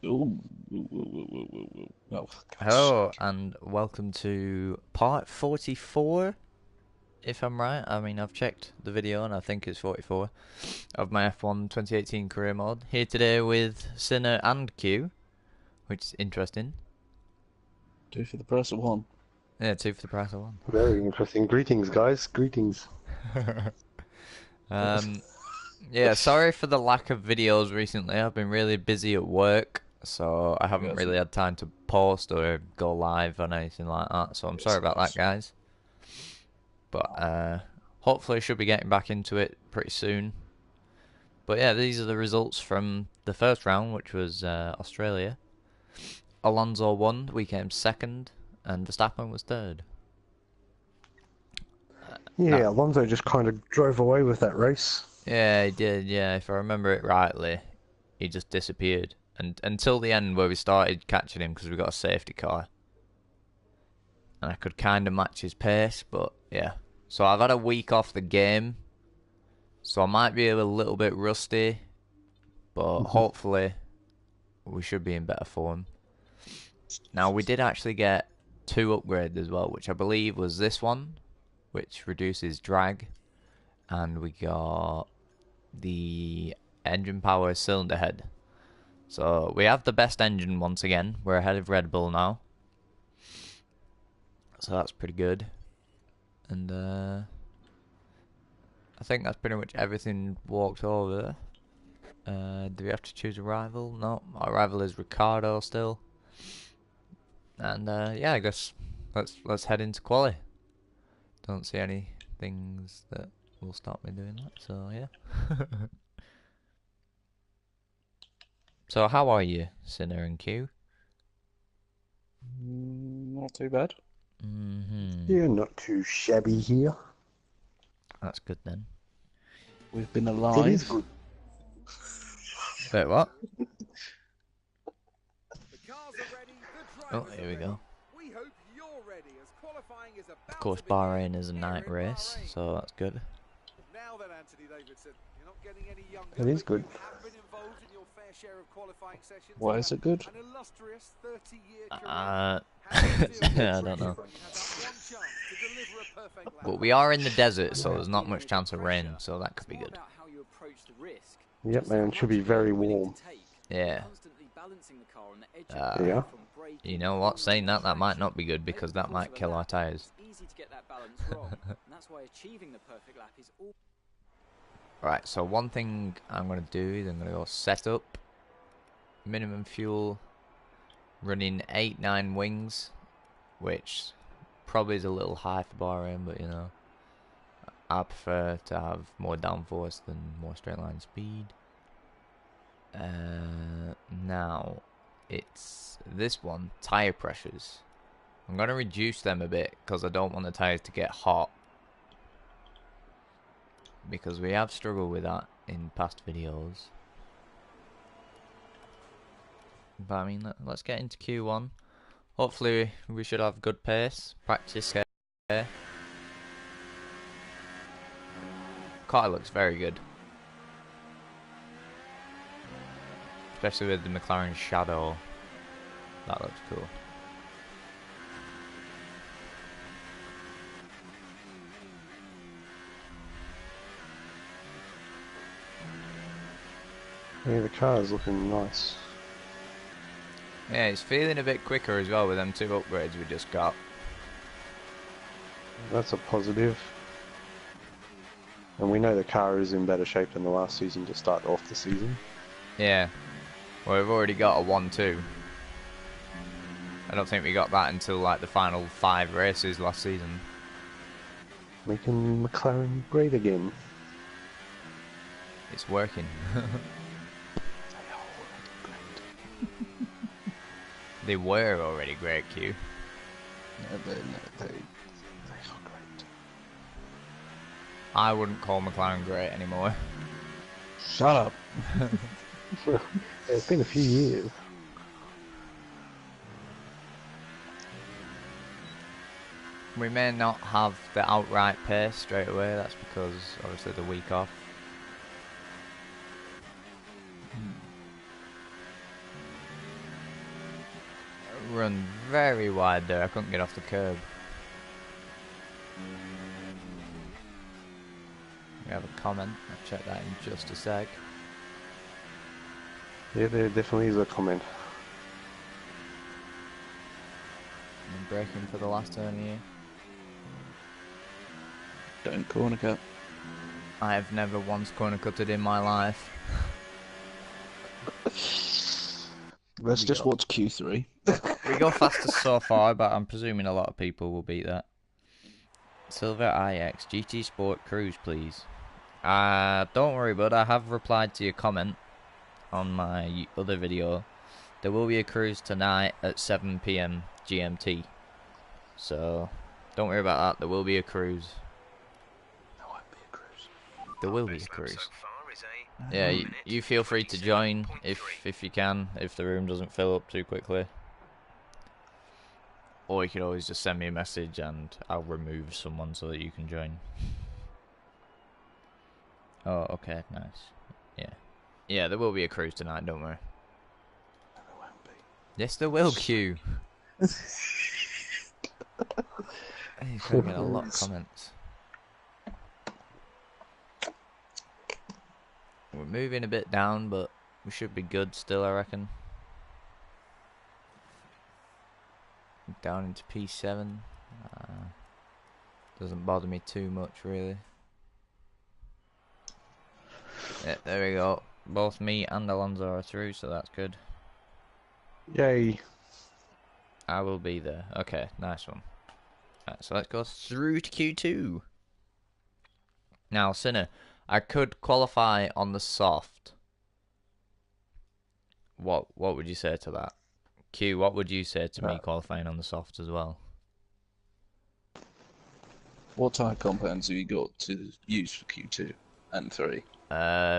Ooh, ooh, ooh, ooh, ooh, ooh, ooh. Oh, gosh. Hello and welcome to part 44, if I'm right. I mean, I've checked the video and I think it's 44 of my F1 2018 career mode. Here today with Sinner and Q, which is interesting. Two for the price of one. Yeah, two for the price of one. Very interesting. Greetings, guys. Greetings. um, yeah, sorry for the lack of videos recently. I've been really busy at work, so I haven't Yes, really had time to post or go live on anything like that. So I'm sorry yes, about that, yes. guys. But hopefully, I should be getting back into it pretty soon. But yeah, these are the results from the first round, which was Australia. Alonso won, we came second, and Verstappen was third. Yeah, Now, Alonso just kind of drove away with that race. yeah, he did. Yeah, if I remember it rightly, he just disappeared, and until the end where we started catching him because we got a safety car, and I could kind of match his pace. But yeah, so I've had a week off the game, so I might be a little bit rusty, but Mhm. hopefully we should be in better form. Now, we did actually get two upgrades as well, which I believe was this one, which reduces drag, and we got the engine power cylinder head. So we have the best engine once again. We're ahead of Red Bull now. So that's pretty good. And I think that's pretty much everything walked over. Do we have to choose a rival? No, our rival is Ricardo still. And yeah, I guess let's head into quali. Don't see any things that will stop me doing that, so yeah. So how are you, Sinner and Q? Not too bad. Mm-hmm. Yeah, not too shabby here. That's good then. We've been It is alive. good. Wait, what? The cars are ready, the Oh, drivers here are we ready. go. We hope you're ready as qualifying is Of about course, to begin Bahrain is a here night in race, Bahrain. so that's good. Now then, Anthony Davidson, you're not getting any It younger, is but you good. have been involved in your fair share of qualifying sessions Why in is it good? an illustrious 30-year career. Uh, How do you feel when I don't each know. sprint has that one chance to deliver a perfect lap? But we are in the desert, When so you're there's not dealing much with the chance of rain, pressure, so that could it's be more good. about how you approach the risk, Yep, just how man. It should much be of it very you're willing to warm. take, Yeah. constantly balancing the car on the edge of Uh, Yeah. grip from you braking, know what? cornering Saying and that might traction. not be good Over because the that course might of a kill our lap, tyres. it's easy to get that balance wrong, and that's why achieving the perfect lap is all. Right, so one thing I'm going to do is I'm going to go set up, minimum fuel, running 8-9 wings, which probably is a little high for Bahrain, but you know, I prefer to have more downforce than more straight line speed. Now, it's this one, tyre pressures. I'm going to reduce them a bit because I don't want the tyres to get hot. Because we have struggled with that in past videos. But I mean, let's get into Q1. Hopefully we should have good pace. Practice here. Car looks very good. Especially with the McLaren Shadow. That looks cool. Yeah, the car is looking nice. Yeah, it's feeling a bit quicker as well with them two upgrades we just got. That's a positive. And we know the car is in better shape than the last season to start off the season. Yeah. Well, we've already got a 1-2. I don't think we got that until like the final 5 races last season. Making McLaren great again. It's working. They were already great, Q. No, they are great. I wouldn't call McLaren great anymore. Shut up. It's been a few years. We may not have the outright pace straight away. That's because obviously the week off. run very wide there. I couldn't get off the curb. We have a comment. I'll check that in just a sec. Yeah, there definitely is a comment. I'm braking for the last turn here. Don't corner cut. I have never once corner cutted in my life. Let's We just go. watch Q3. We go fastest so far, but I'm presuming a lot of people will beat that. Silver IX GT Sport Cruise, please. Don't worry, bud. I have replied to your comment on my other video. There will be a cruise tonight at 7 PM GMT. So, don't worry about that. There will be a cruise. There won't be a cruise. There will be a cruise. Yeah, you feel free to join if you can, if the room doesn't fill up too quickly. Or you could always just send me a message and I'll remove someone so that you can join. Oh, okay, nice. Yeah. Yeah, there will be a cruise tonight, don't worry. No, there won't be. Yes, there will, Q. You're going to get a lot of comments. We're moving a bit down, but we should be good still, I reckon. Down into P7. Doesn't bother me too much, really. Yeah, there we go. Both me and Alonso are through, so that's good. Yay. I will be there. Okay, nice one. Right, so let's go through to Q2. Now, Sinner, I could qualify on the soft. What would you say to that? Q, what would you say to me qualifying on the soft as well? What tyre compounds have you got to use for Q2 and 3?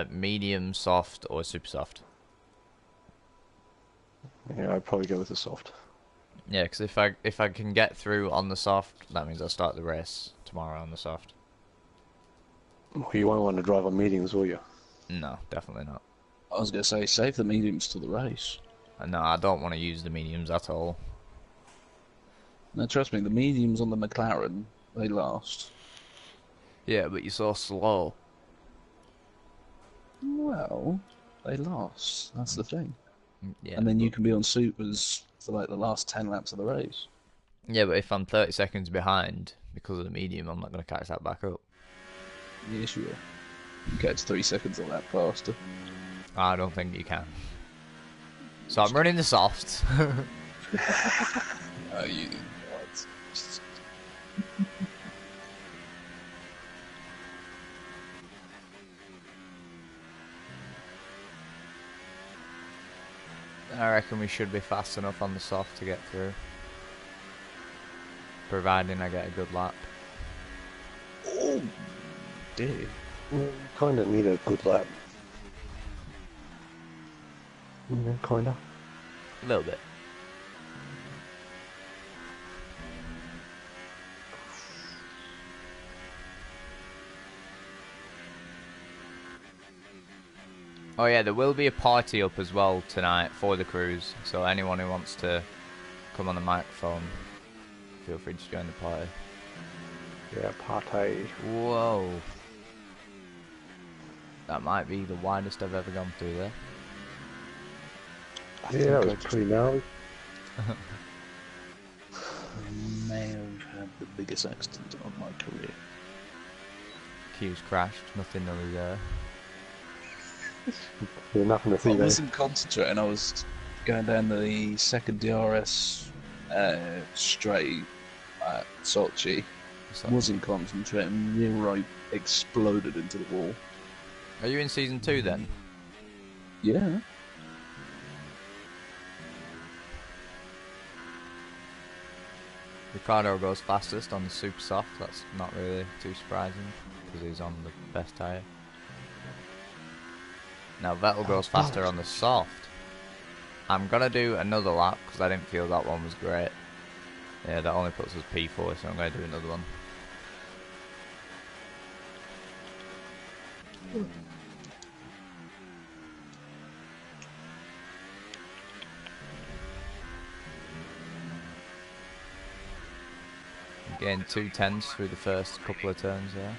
Medium, soft, or super soft? Yeah, I'd probably go with the soft. Yeah, because if I can get through on the soft, that means I'll start the race tomorrow on the soft. Well, you won't want to drive on mediums, will you? No, definitely not. I was going to say, save the mediums till the race. No, I don't want to use the mediums at all. Now, trust me, the mediums on the McLaren, they last. Yeah, but you're so slow. Well, they last. That's the thing. Yeah, and then you can be on supers for like the last 10 laps of the race. Yeah, but if I'm 30 seconds behind because of the medium, I'm not going to catch that back up. Yes, you will. You catch 3 seconds a lap faster. I don't think you can. So I'm running the softs. You. I reckon we should be fast enough on the soft to get through. Providing I get a good lap. Oh, dear. Well, you kind of need a good lap. Yeah, kind of. A little bit. Oh yeah, there will be a party up as well tonight for the cruise. So anyone who wants to come on the microphone, feel free to join the party. Yeah, party. Whoa. That might be the widest I've ever gone through there. Yeah, that was pretty gnarly. I may have had the biggest accident of my career. Q's crashed, nothing really there. There's nothing to see I there. wasn't concentrating, I was going down the second DRS straight at Sochi. Wasn't concentrating, near I exploded into the wall. Are you in season 2 then? Yeah. Ricardo goes fastest on the super soft, that's not really too surprising because he's on the best tyre. Now Vettel goes faster on the soft. I'm gonna do another lap because I didn't feel that one was great. Yeah, that only puts us P4, so I'm gonna do another one. Getting 2 tenths through the first couple of turns there.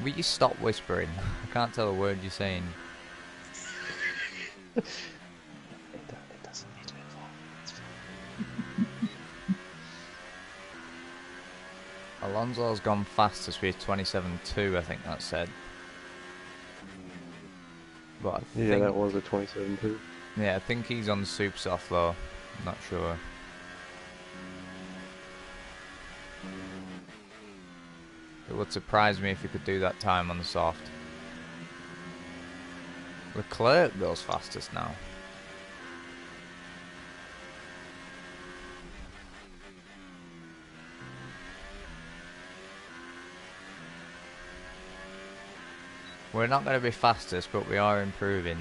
Will you stop whispering? I can't tell a word you're saying. It doesn't need to evolve. It's fine. Alonso's gone fastest with 27.2, I think that said. But I Yeah, think, that was a 27-2. yeah, I think he's on the super soft though. I'm not sure. It would surprise me if he could do that time on the soft. Leclerc goes fastest now. We're not going to be fastest, but we are improving.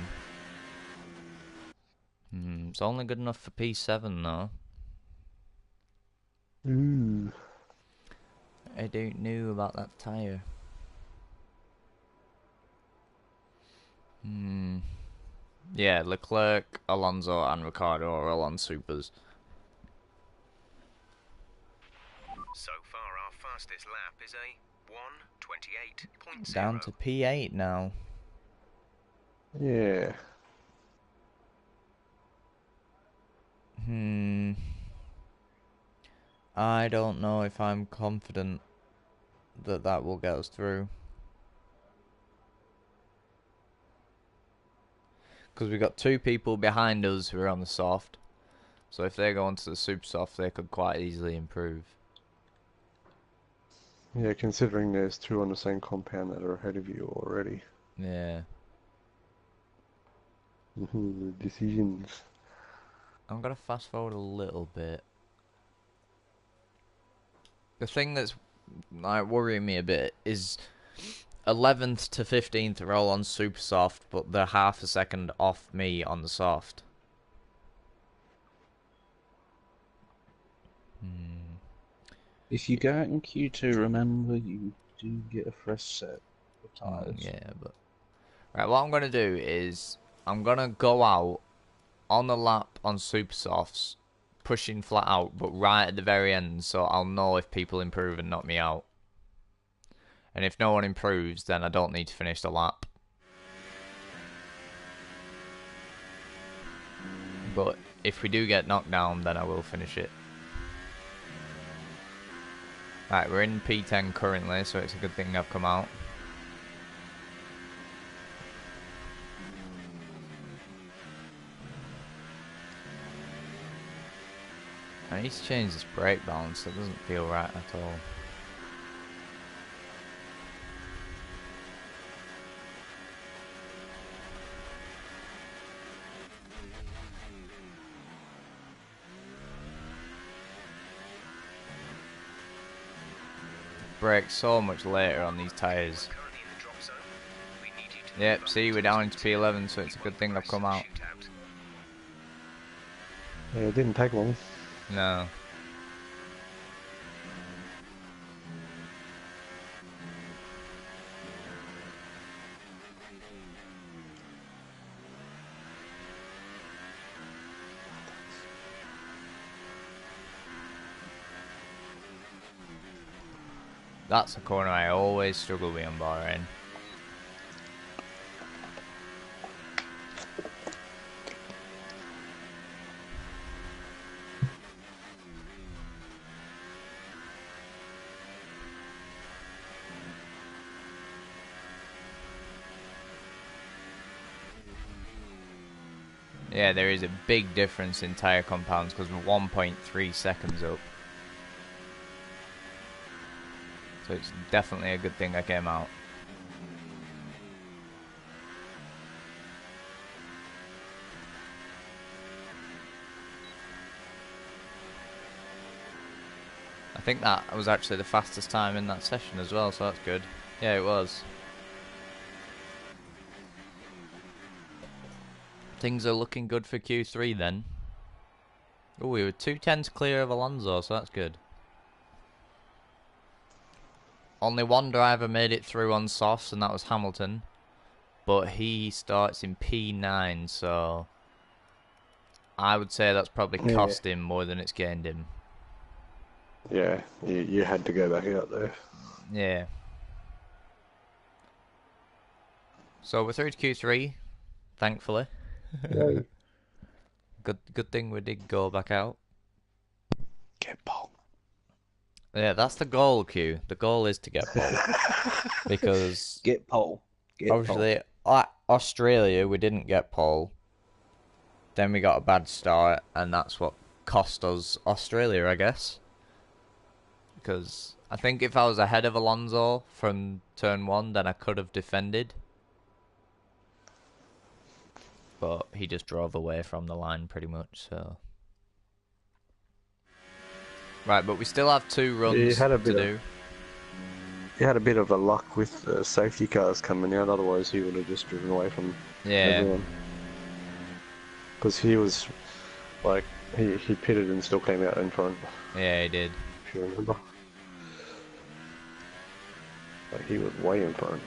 It's only good enough for P7 though. Ooh. I don't know about that tyre. Yeah, Leclerc, Alonso and Ricciardo are all on supers. So far our fastest lap is a 1:28.0. Down to P8 now. Yeah. I don't know if I'm confident that that will get us through. Because we've got 2 people behind us who are on the soft. So if they go onto the super soft, they could quite easily improve. Yeah, considering there's 2 on the same compound that are ahead of you already. Yeah. Decisions. I'm going to fast forward a little bit. The thing that's like worrying me a bit is 11th to 15th are all on super soft, but they're half a second off me on the soft. If you go out in Q2, remember you do get a fresh set of tyres. Yeah, but... Right, what I'm going to do is I'm going to go out on the lap on super softs, pushing flat out, but right at the very end, so I'll know if people improve and knock me out. And if no one improves, then I don't need to finish the lap. But if we do get knocked down, then I will finish it. Right, we're in P10 currently, so it's a good thing I've come out. I need to change this brake balance, it doesn't feel right at all. Brake so much later on these tyres. Yep, see, we're down into P11, so it's a good thing I've come out. Yeah, it didn't take long. No. That's a corner I always struggle with on Bahrain. Yeah, there is a big difference in tyre compounds because we're 1.3 seconds up. So it's definitely a good thing I came out. I think that was actually the fastest time in that session as well, so that's good. Yeah, it was. Things are looking good for Q3 then. Oh, we were 2 tenths clear of Alonso, so that's good. Only one driver made it through on softs, and that was Hamilton. But he starts in P9, so I would say that's probably cost him more than it's gained him. Yeah, you had to go back out there. Yeah. So we're through to Q3, thankfully. Yay. Good thing we did go back out. Get pole. Yeah, that's the goal, Q. The goal is to get pole. Because Get pole. Get obviously, at Australia, we didn't get pole. Then we got a bad start, and that's what cost us Australia, I guess. Because I think if I was ahead of Alonso from turn 1, then I could have defended. But he just drove away from the line pretty much, so... Right, but we still have 2 runs to do. He had a bit of a luck with the safety cars coming out, otherwise he would have just driven away from everyone. Because he was, like, he pitted and still came out in front. Yeah, he did. If you remember. Like, he was way in front.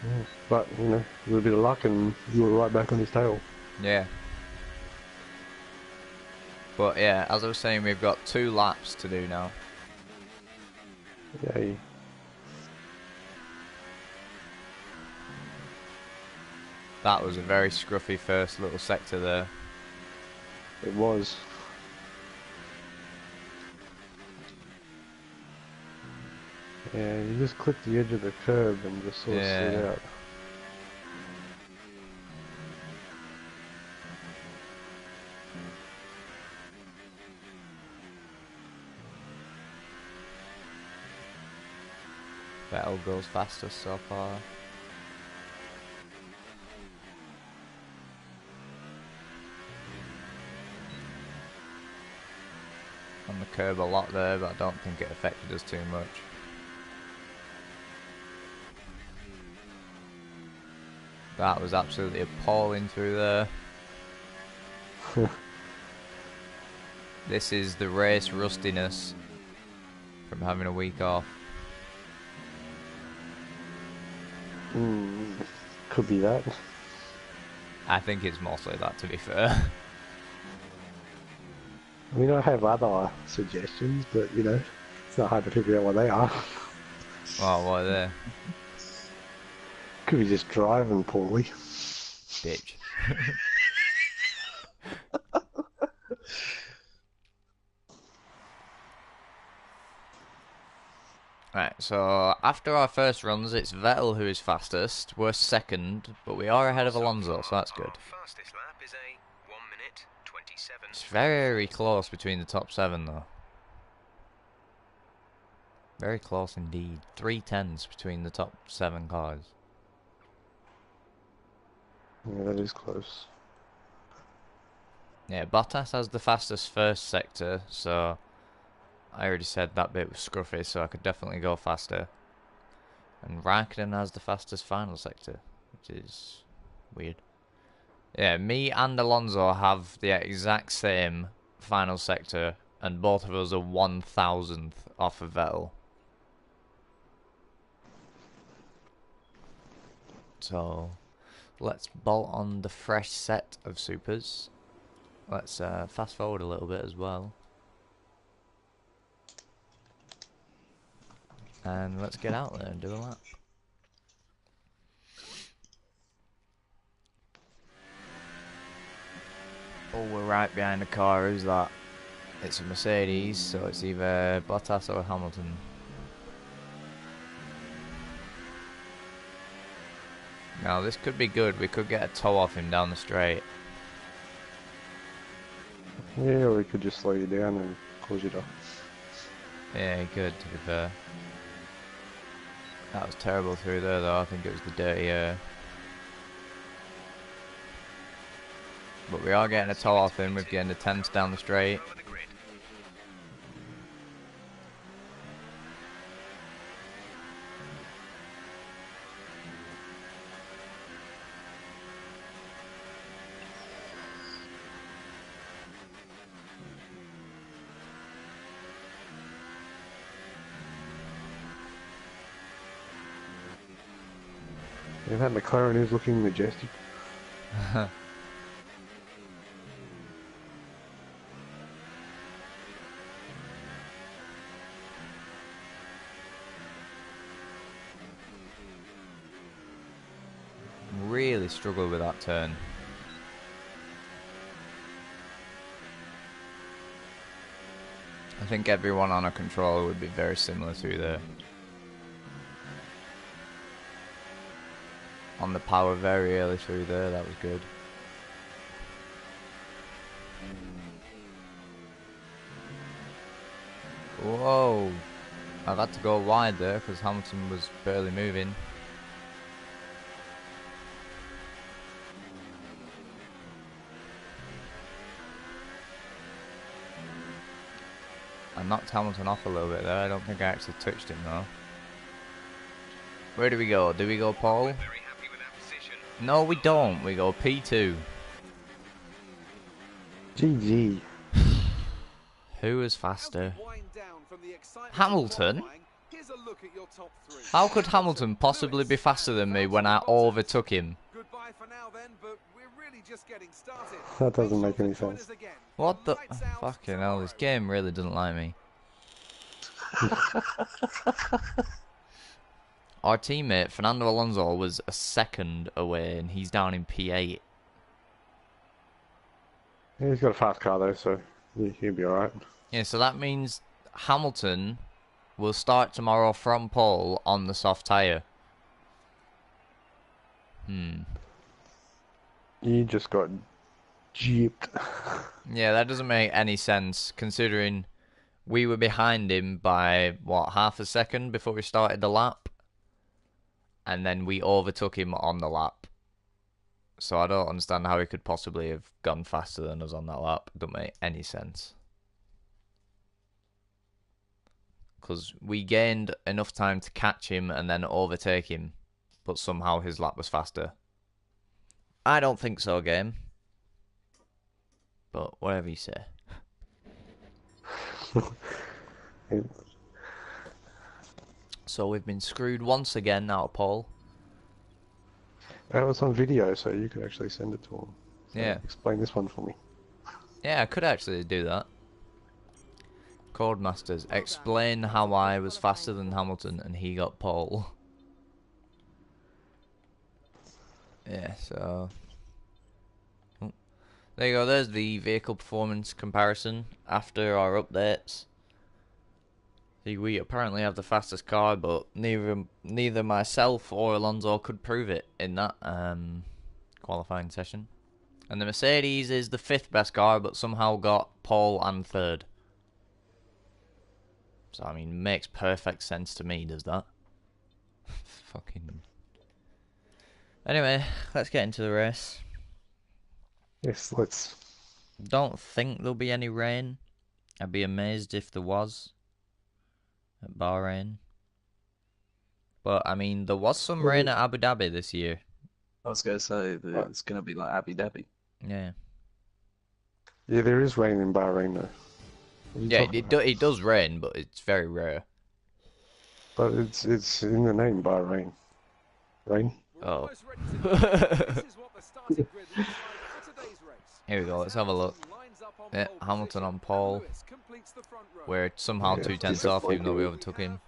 Yeah. But, you know, a little bit of luck and you were right back on his tail. Yeah. But yeah, as I was saying, we've got 2 laps to do now. Yay. That was a very scruffy first little sector there. It was. Yeah, you just clipped the edge of the curb and just sort of slid out. Vettel goes fastest so far. On the curb a lot there, but I don't think it affected us too much. That was absolutely appalling through there. This is the race rustiness from having a week off. Could be that. I think it's mostly that, to be fair. I mean, I have other suggestions, but, you know, it's not hard to figure out what they are. Oh, what are they? Could be just driving poorly. Bitch. Right, so after our first runs, it's Vettel who is fastest. We're second, but we are ahead of Alonso, so that's good. Fastest lap is a 1 minute 27. It's very close between the top 7, though. Very close indeed. 3 tenths between the top 7 cars. Yeah, that is close. Yeah, Bottas has the fastest first sector, so I already said that bit was scruffy, so I could definitely go faster. And Raikkonen has the fastest final sector, which is weird. Yeah, me and Alonso have the exact same final sector, and both of us are 1,000th off of Vettel. So let's bolt on the fresh set of supers. Let's fast forward a little bit as well. And let's get out there and do a lap. Oh, we're right behind the car. Who's that? It's a Mercedes, so it's either Bottas or Hamilton. Now, this could be good. We could get a toe off him down the straight. Yeah, or he could just slow you down and close you down. Yeah, he could, to be fair. That was terrible through there, though. I think it was the dirty air. But we are getting a toe off him. We're getting the 10s down the straight. Yeah, that McLaren is looking majestic. Really struggled with that turn. I think everyone on a controller would be very similar through there. On the power very early through there, that was good. Whoa! I've had to go wide there because Hamilton was barely moving. I knocked Hamilton off a little bit there. I don't think I actually touched him though. Where do we go? Do we go Paul? No, we don't. We go P2. GG. Who is faster? Hamilton? How could Hamilton possibly be faster than me when I overtook him? That doesn't make any sense. What the... Fucking hell, this game really doesn't like me. Our teammate, Fernando Alonso, was a second away and he's down in P8. Yeah, he's got a fast car though, so he'll be alright. Yeah, so that means Hamilton will start tomorrow from pole on the soft tyre. You just got gypped. Yeah, that doesn't make any sense considering we were behind him by, what, half a second before we started the lap? And then we overtook him on the lap. So I don't understand how he could possibly have gone faster than us on that lap. It doesn't make any sense. Because we gained enough time to catch him and then overtake him. But somehow his lap was faster. I don't think so, game. But whatever you say. So we've been screwed once again now, Paul. That was on video, so you could actually send it to him. So Yeah. explain this one for me. Yeah, I could actually do that. Codemasters, explain how I was faster than Hamilton and he got pole. Yeah, so... Oh. There you go, there's the vehicle performance comparison after our updates. See, we apparently have the fastest car, but neither myself or Alonso could prove it in that qualifying session. And the Mercedes is the 5th best car, but somehow got pole and 3rd. So, I mean, makes perfect sense to me, does that? Fucking... Anyway, let's get into the race. Yes, let's. Don't think there'll be any rain. I'd be amazed if there was. At Bahrain. But, I mean, there was some rain at Abu Dhabi this year. I was going to say that it's going to be like Abu Dhabi. Yeah. Yeah, there is rain in Bahrain though. Yeah, it does rain, but it's very rare. But it's in the name, Bahrain. Rain? Oh. Here we go, let's have a look. Yeah, Hamilton on pole. We're somehow 2/10 off, even though we overtook him.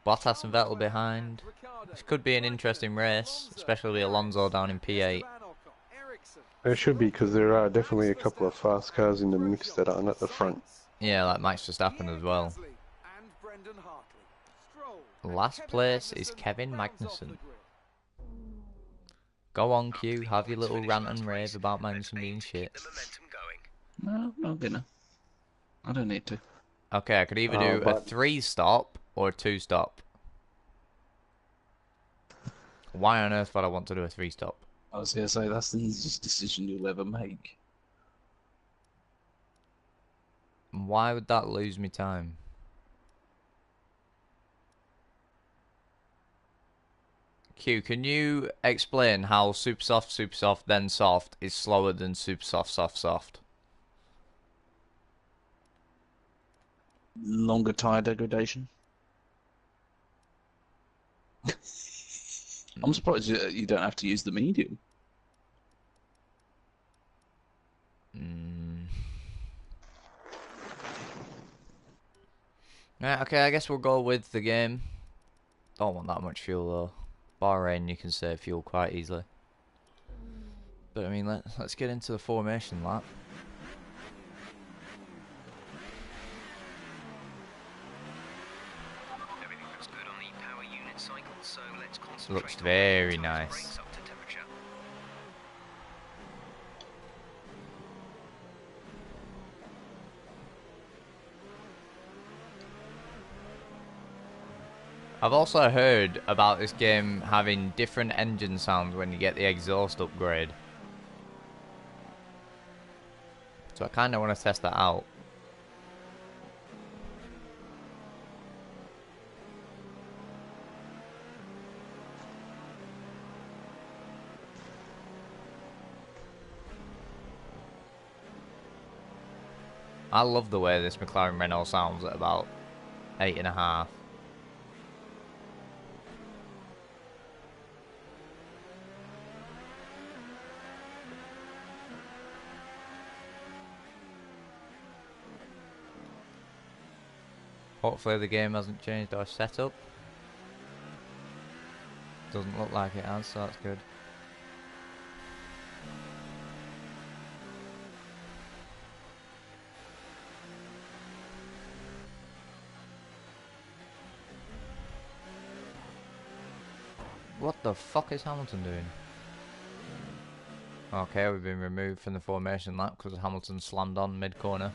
Bottas and Vettel behind. This could be an interesting race, especially with Alonso down in P8. It should be, because there are definitely a couple of fast cars in the mix that aren't at the front. Yeah, like Max Verstappen as well. Last place is Kevin Magnussen. Go on, Q, have your little rant and rave about Magnussen being shit. No, I'm not gonna. I don't need to. Okay, I could either do a 3-stop or a 2-stop. Why on earth would I want to do a 3-stop? I was going to say, that's the easiest decision you'll ever make. Why would that lose me time? Q, can you explain how super soft, then soft is slower than super soft? Longer tire degradation? I'm surprised you don't have to use the medium. Yeah, okay, I guess we'll go with the game. Don't want that much fuel though. Bahrain, you can save fuel quite easily. But I mean, let's get into the formation lap. Everything looks good on the power unit cycle, so let's concentrate. Looks very nice. Up to temperature. I've also heard about this game having different engine sounds when you get the exhaust upgrade. So I kind of want to test that out. I love the way this McLaren Renault sounds at about 8.5. Hopefully the game hasn't changed our setup. Doesn't look like it has, so that's good. What the fuck is Hamilton doing? Okay, we've been removed from the formation lap because Hamilton slammed on mid-corner.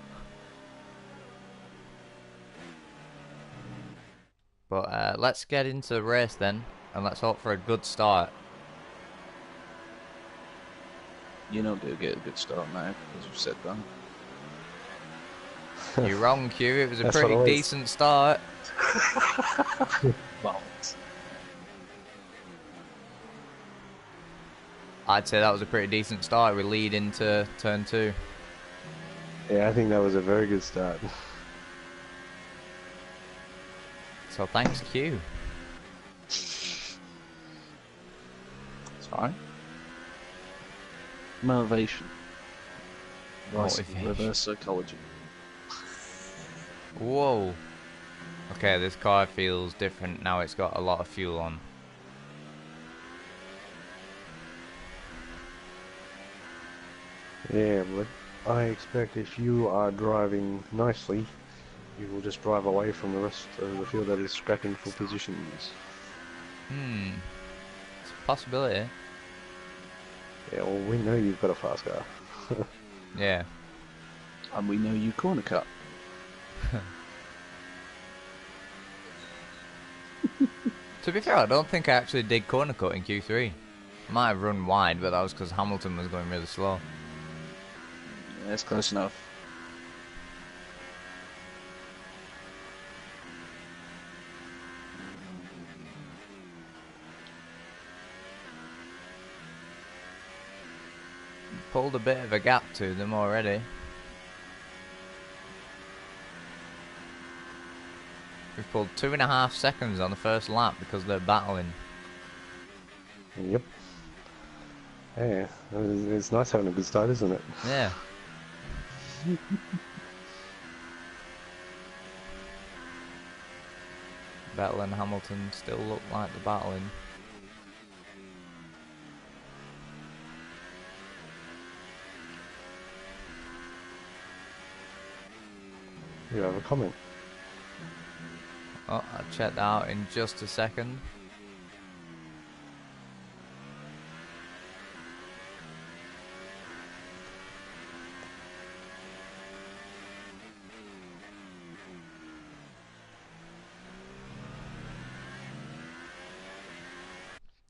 But let's get into the race then, and let's hope for a good start. You're not going to get a good start now, because you've said that. You're wrong, Q. It was a pretty decent start. Bollocks. I'd say that was a pretty decent start. We lead into turn 2. Yeah, I think that was a very good start. So thanks, Q. It's fine. Motivation. Motivation. Reverse psychology. Whoa. Okay, this car feels different now. It's got a lot of fuel on. Yeah, but I expect if you are driving nicely, you will just drive away from the rest of the field that is scrapping for positions. It's a possibility. Yeah, well, we know you've got a fast car. Yeah. And we know you corner cut. To be fair, I don't think I actually did corner cut in Q3. I might have run wide, but that was because Hamilton was going really slow. Yeah, it's close enough. Pulled a bit of a gap to them already. We've pulled 2.5 seconds on the first lap because they're battling. Yep. Yeah, it's nice having a good start, isn't it? Yeah. Vettel and Hamilton still look like they're battling. You have a comment? Oh, I'll check that out in just a second.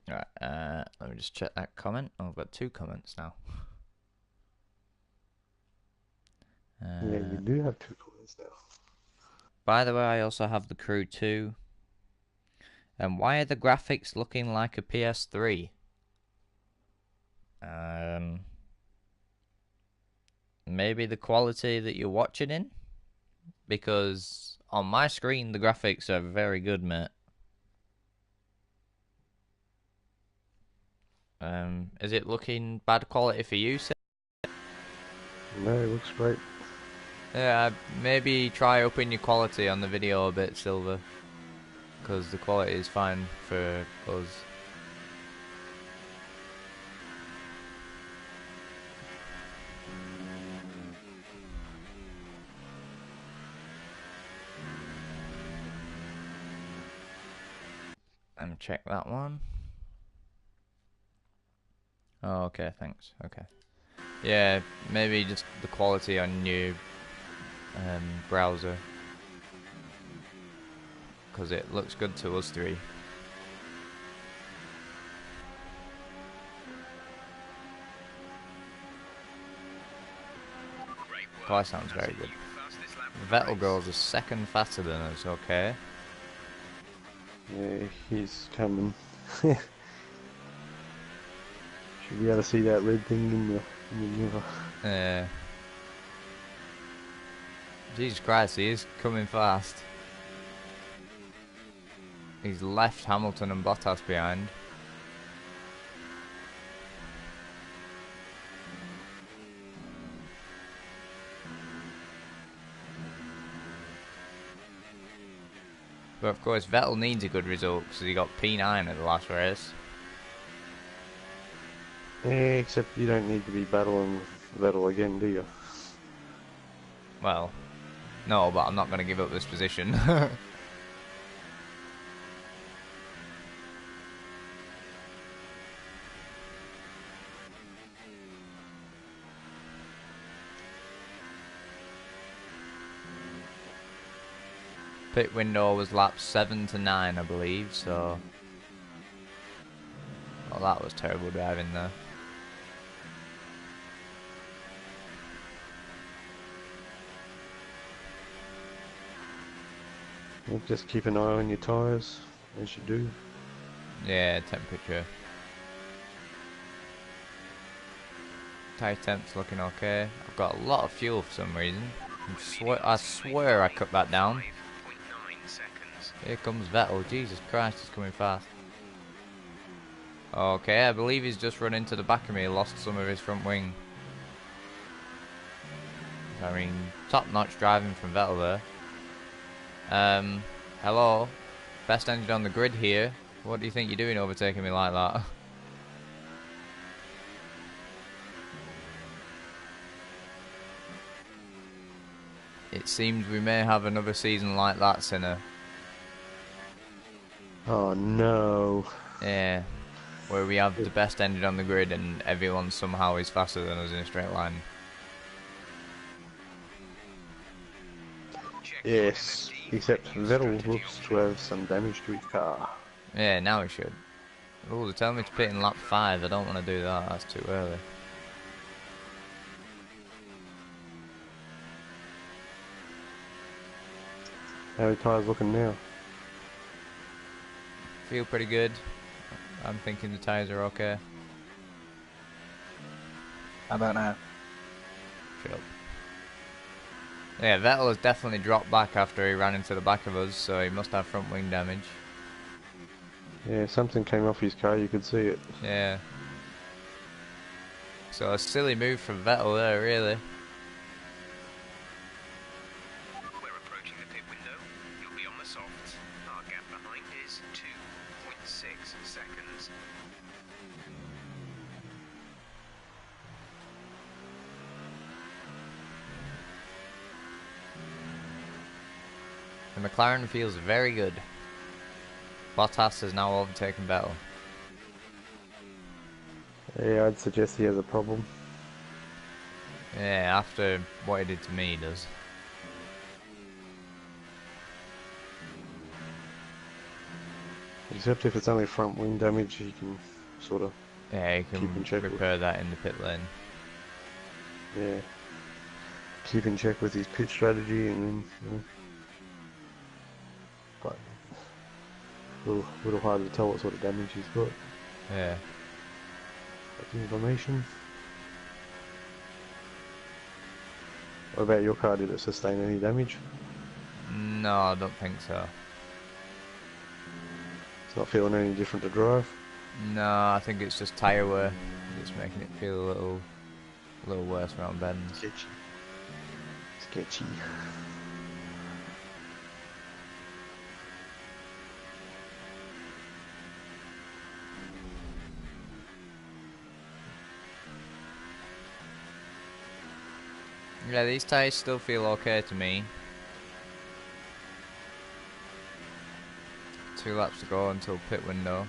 Alright, let me just check that comment. Oh, I've got 2 comments now. Yeah, you do have 2 comments now. By the way, I also have the Crew 2. And why are the graphics looking like a PS3? Maybe the quality that you're watching in? Because on my screen, the graphics are very good, mate. Is it looking bad quality for you, Sid? No, it looks great. Yeah, maybe try upping your quality on the video a bit, Silver. Because the quality is fine for us. And check that one. Oh, okay, thanks. Okay. Yeah, maybe just the quality on your browser. Because it looks good to us three. Oh, that sounds very good. Vettel goes a second faster than us, okay. Yeah, he's coming. Should be able to see that red thing in the mirror. Yeah. Jesus Christ, he is coming fast. He's left Hamilton and Bottas behind. But of course, Vettel needs a good result because he got P9 at the last race. Yeah, except you don't need to be battling with Vettel again, do you? Well, no, but I'm not going to give up this position. Pit window was laps 7 to 9, I believe, so... Well, that was terrible driving there. Well, just keep an eye on your tyres, as you do. Yeah, temperature. Tyre temp's looking okay. I've got a lot of fuel for some reason. I swear I cut that down. Here comes Vettel. Jesus Christ, he's coming fast. Okay, I believe he's just run into the back of me, lost some of his front wing. I mean, top-notch driving from Vettel there. Hello. Best engine on the grid here. What do you think you're doing overtaking me like that? It seems we may have another season like that, Sinner. Oh no. Yeah. Where we have the best engine on the grid and everyone somehow is faster than us in a straight line. Yes, except Vettel looks to have some damage to his car. Yeah, now he should. Oh, they're telling me to pit in lap 5. I don't want to do that. That's too early. How are your tyres looking now? Feel pretty good. I'm thinking the tyres are okay. How about now? Shut up. Yeah, Vettel has definitely dropped back after he ran into the back of us, so he must have front wing damage. Yeah, something came off his car, you could see it. Yeah. So a silly move from Vettel there, really. We're approaching the pit window. You'll be on the softs. Our gap behind is 2.6 seconds. The McLaren feels very good. Bottas has now overtaken Vettel. Yeah, I'd suggest he has a problem. Yeah, after what he did to me, he does. Except if it's only front wing damage, he can sort of Yeah, he keep in can check repair that in the pit lane. yeah, keep in check with his pit strategy, and then but a little hard to tell what sort of damage he's got. Yeah. That's information. What about your car? Did it sustain any damage? No, I don't think so. It's not feeling any different to drive. No, I think it's just tyre wear. It's making it feel a little worse around bends. Sketchy. Sketchy. Yeah, these tyres still feel okay to me. 2 laps to go until pit window.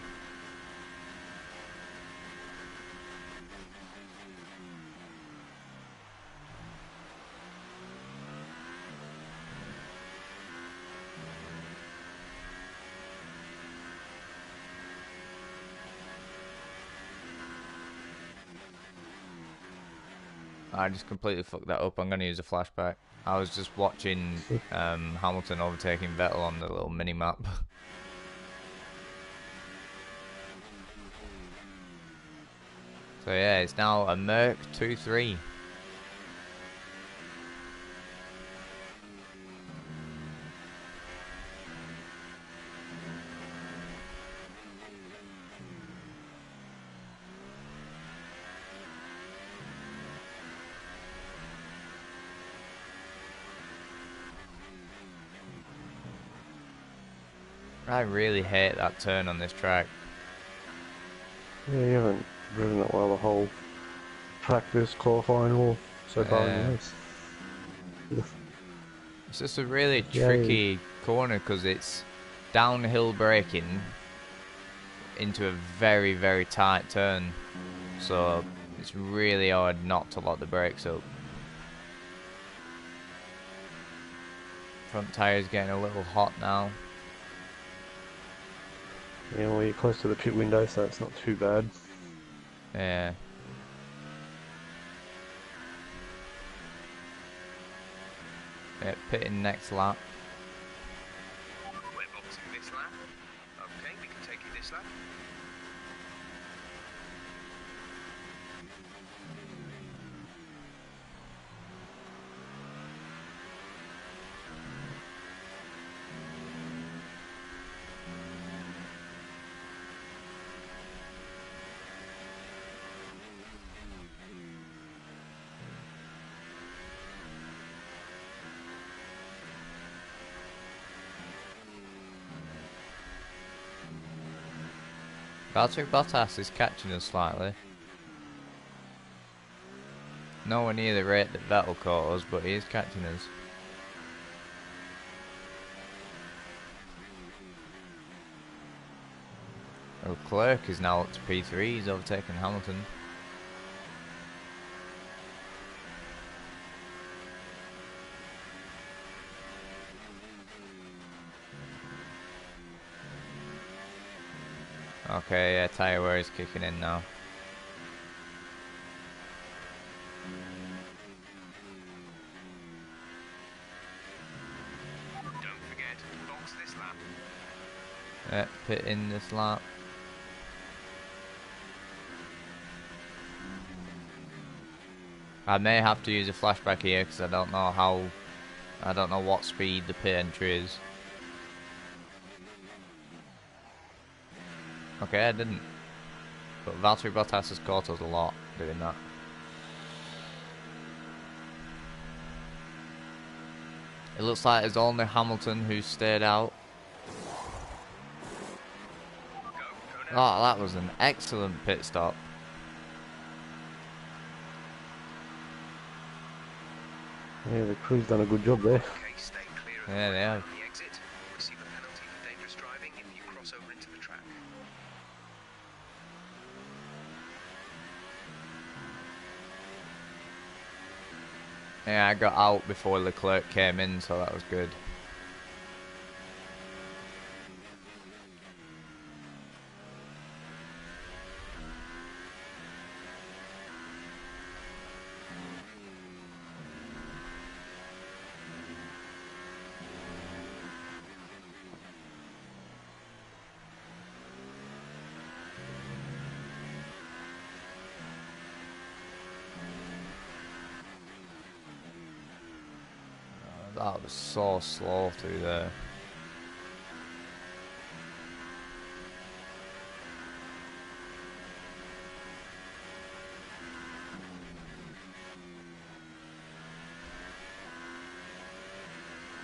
I just completely fucked that up. I'm going to use a flashback. I was just watching Hamilton overtaking Vettel on the little mini map. So yeah, it's now a Merc 2-3. I really hate that turn on this track. Yeah, you haven't driven it well the whole practice, qualifying, or so far in the race. It's just a really tricky corner because it's downhill braking into a very, very tight turn. So it's really hard not to lock the brakes up. Front tyre's getting a little hot now. Yeah, well, you're close to the pit window, so it's not too bad. Yeah. Yeah, pitting next lap. We're boxing this lap. Okay, we can take you this lap. Valtteri Bottas is catching us slightly. Nowhere near the rate that Vettel caught us, but he is catching us. Leclerc is now up to P3, he's overtaken Hamilton. Okay, yeah, tyre wear is kicking in now. Don't forget, box this lap. Yeah, pit in this lap. I may have to use a flashback here because I don't know what speed the pit entry is. Okay, I didn't. But Valtteri Bottas has caught us a lot doing that. It looks like it's only Hamilton who stayed out. Oh, that was an excellent pit stop. Yeah, the crew's done a good job there. Okay, stay clear of Yeah, they have. the exit. You'll receive a penalty for dangerous driving if you cross over into the track. Yeah, I got out before Leclerc came in, so that was good. That was so slow through there.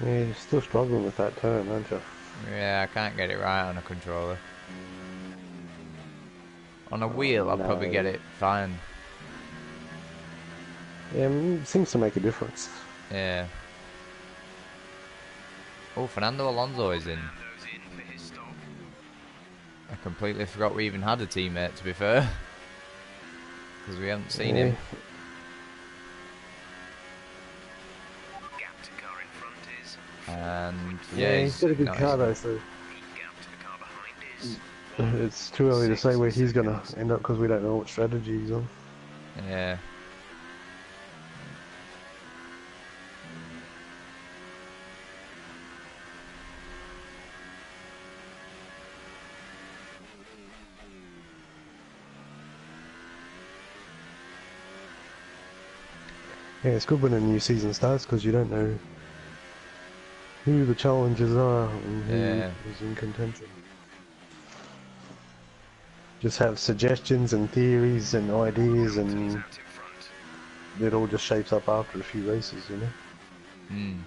Yeah, you're still struggling with that turn, aren't you? Yeah, I can't get it right on a controller. On a wheel, I'll probably get No. it fine. Yeah, it seems to make a difference. Yeah. Oh, Fernando Alonso is in. Fernando's in for his stop. I completely forgot we even had a teammate, to be fair. Because we haven't seen Yeah. him. Gap to car in front is And Yeah, yeah, he's got a good no, car though, so the gap to the car behind is it's too early to say where he's gonna end up because we don't know what strategy he's on. yeah. Yeah, it's good when a new season starts because you don't know who the challengers are and who is in contention. Just have suggestions and theories and ideas, and out in front. it all just shapes up after a few races, you know? Hmm.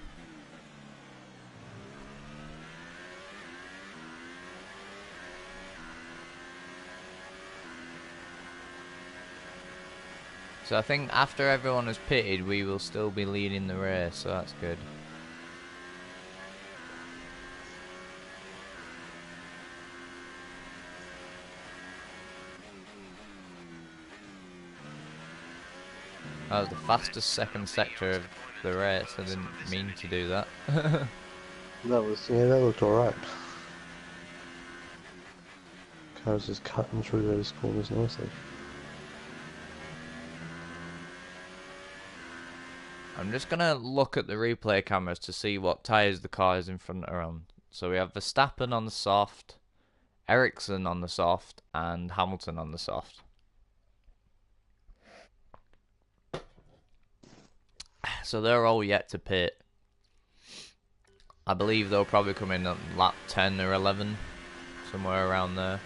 So I think after everyone has pitted, we will still be leading the race, so that's good. That was the fastest second sector of the race. I didn't mean to do that. That looked alright. Car's just cutting through those corners nicely. I'm just gonna look at the replay cameras to see what tyres the cars in front are on. So we have Verstappen on the soft, Ericsson on the soft, and Hamilton on the soft. So they're all yet to pit. I believe they'll probably come in at lap 10 or 11, somewhere around there.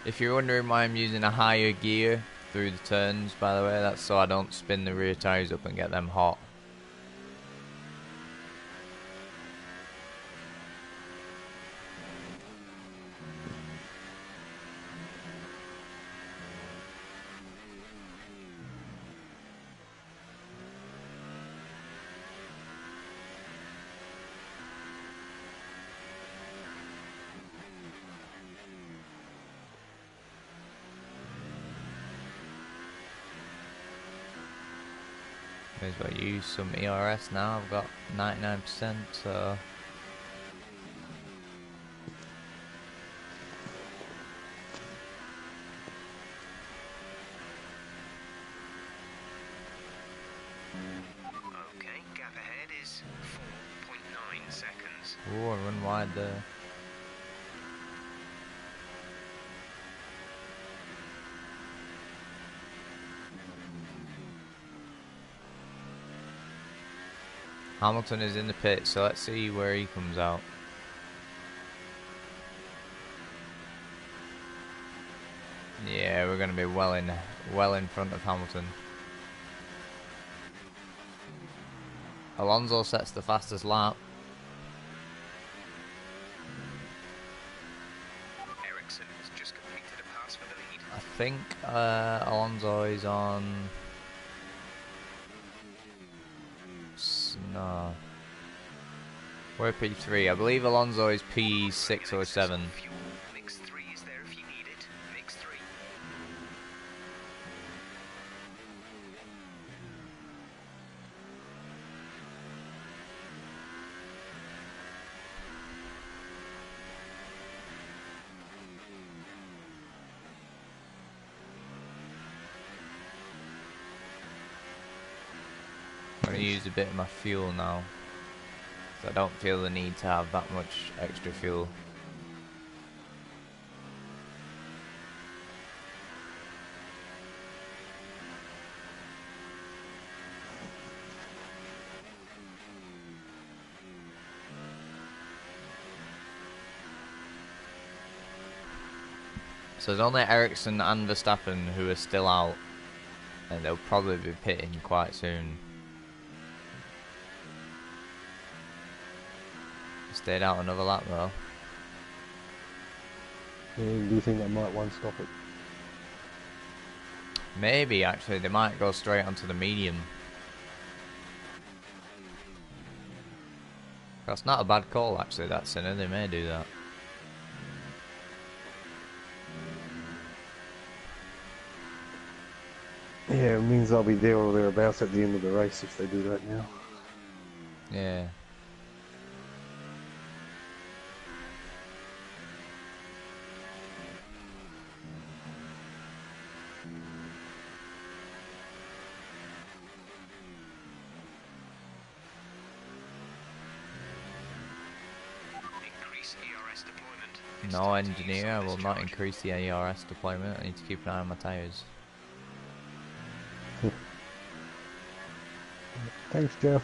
If you're wondering why I'm using a higher gear through the turns, by the way, that's so I don't spin the rear tyres up and get them hot. May as well use some ERS now. I've got 99%, so okay. Gap ahead is 4.9 seconds. ooh, I run wide there. Hamilton is in the pit, so let's see where he comes out. Yeah, we're going to be well in front of Hamilton. Alonso sets the fastest lap. Ericsson has just completed a pass for the lead. I think Alonso is on... No. We're P3. I believe Alonso is P6 or 7. Fuel. Mix 3 is there if you need it. Mix 3. I'm going to use a bit of my fuel now. So I don't feel the need to have that much extra fuel. So there's only Ericsson and Verstappen who are still out, and they'll probably be pitting quite soon. Stayed out another lap though. Yeah, do you think they might one-stop it? Maybe actually, they might go straight onto the medium. That's not a bad call actually, that Sinner, they may do that. Yeah, it means they'll be there or thereabouts at the end of the race if they do that now. Yeah. Increase ERS deployment. No engineer, I will not increase the ARS deployment. I need to keep an eye on my tyres. Thanks, Jeff.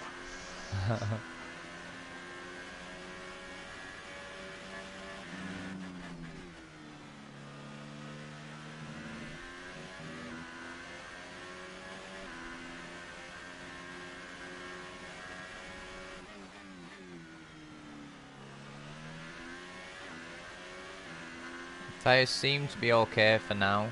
Tyres seem to be okay for now.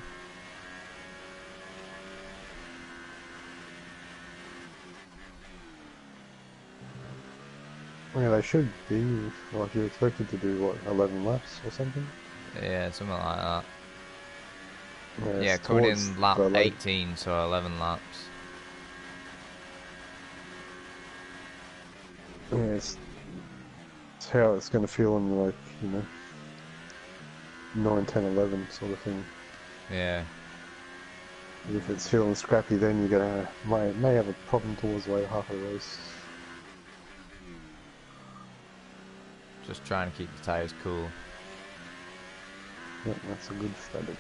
Yeah, they should be. Like, you're expected to do, what, 11 laps or something? Yeah, something like that. Yeah, Yeah, it's coming towards in lap the late- 18, so 11 laps. Yeah, it's how it's going to feel in, like, you know, 9, 10, 11 sort of thing. Yeah. If it's feeling scrappy, then you're gonna may have a problem towards the later half of the race. Just trying to keep the tyres cool. Yeah, that's a good strategy.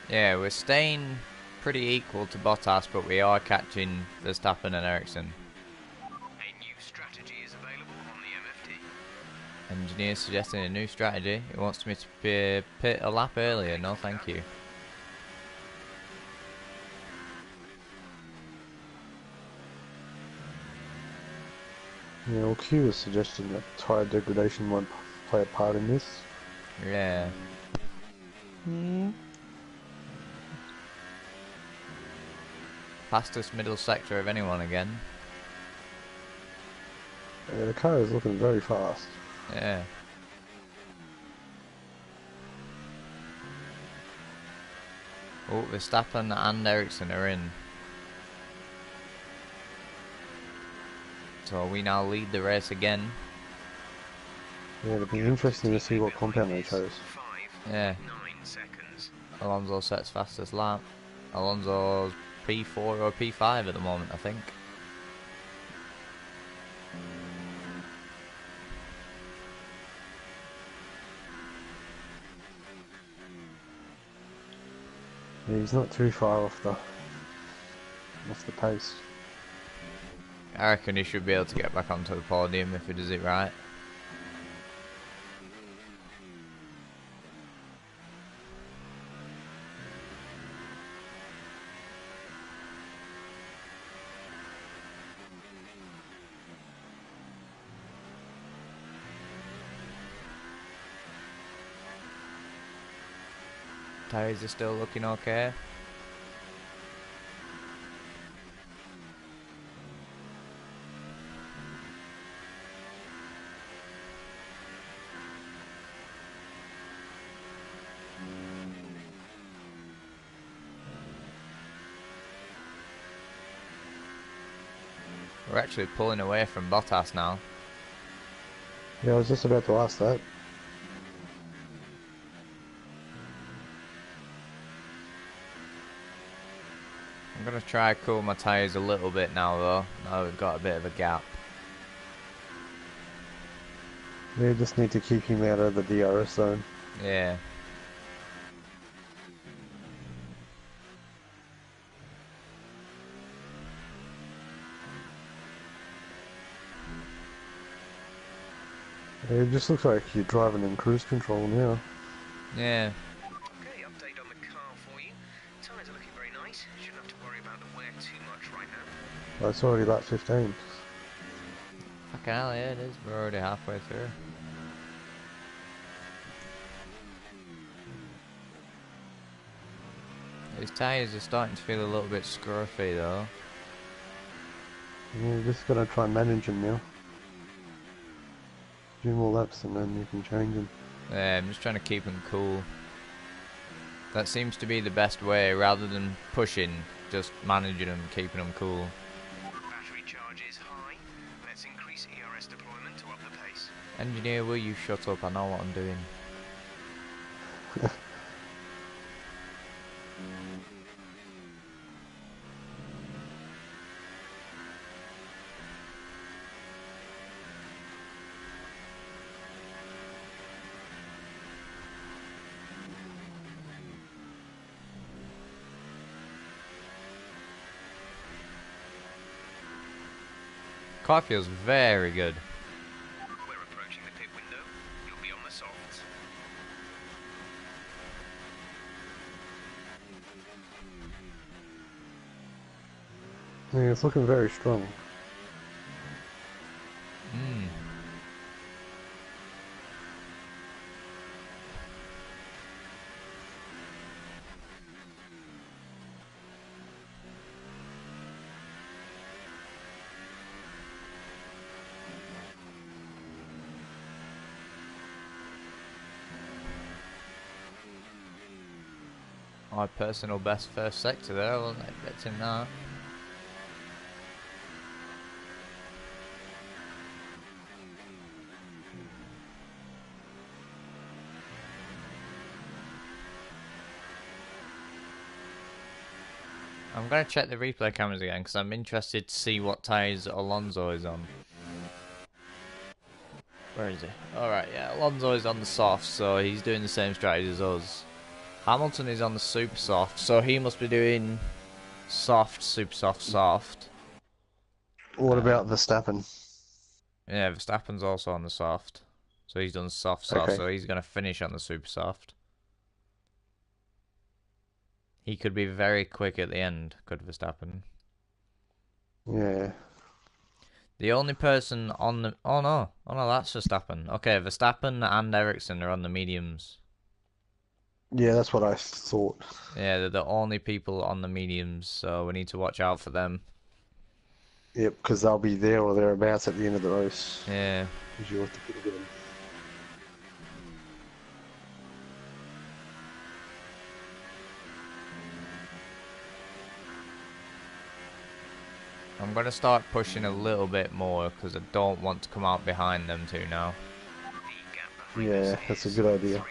Yeah, we're staying pretty equal to Bottas, but we are catching Verstappen and Ericsson. A new strategy is available on the MFD. Engineer suggesting a new strategy. He wants me to pit a lap earlier. No, thank you. Yeah, well, Q was suggesting that tyre degradation might play a part in this. Yeah. Fastest middle sector of anyone again. Yeah, the car is looking very fast. Yeah. Oh, Verstappen and Ericsson are in. So we now lead the race again. Yeah, it'll be interesting to see what compound they chose. Yeah. 9 seconds. Alonso sets fastest lap. Alonso's P4 or P5 at the moment, I think. Yeah, he's not too far off the pace. I reckon he should be able to get back onto the podium if he does it right. Tyres are still looking okay. We're actually pulling away from Bottas now. Yeah, I was just about to ask that. I'm going to try to cool my tyres a little bit now though. Now we've got a bit of a gap. Yeah, just need to keep him out of the DRS zone. Yeah. It just looks like you're driving in cruise control now. Yeah. Okay, update on the car for you. Tyres are looking very nice. Shouldn't have to worry about the wear too much right now. Oh, it's already lap 15. Fucking hell, yeah, it is. We're already halfway through. His tyres are starting to feel a little bit scruffy though. You're just gonna try and manage them now. Do more laps and then you can change them. Yeah, I'm just trying to keep him cool. That seems to be the best way, rather than pushing, just managing them, keeping them cool. Battery charge is high. Let's increase ERS deployment to up the pace. Engineer, will you shut up? I know what I'm doing. Car feels very good. We're approaching the pit window. You'll be on the softs. Yeah, it's looking very strong. Hmm. My personal best first sector there, I wasn't expecting that. I'm going to check the replay cameras again because I'm interested to see what tyres Alonso is on. Where is he? Alright, yeah, Alonso is on the soft, so he's doing the same strategy as us. Hamilton is on the super soft, so he must be doing soft, super soft, soft. What about Verstappen? Yeah, Verstappen's also on the soft. So he's done soft, soft, Okay. so he's going to finish on the super soft. He could be very quick at the end, could Verstappen. Yeah. The only person on the... Oh no, that's Verstappen. Okay, Verstappen and Ericsson are on the mediums. Yeah, that's what I thought. Yeah, they're the only people on the mediums, so we need to watch out for them. Yep, because they'll be there or thereabouts at the end of the race. Yeah. Because you have to get them. I'm going to start pushing a little bit more because I don't want to come out behind them two now. Yeah, that's a good idea.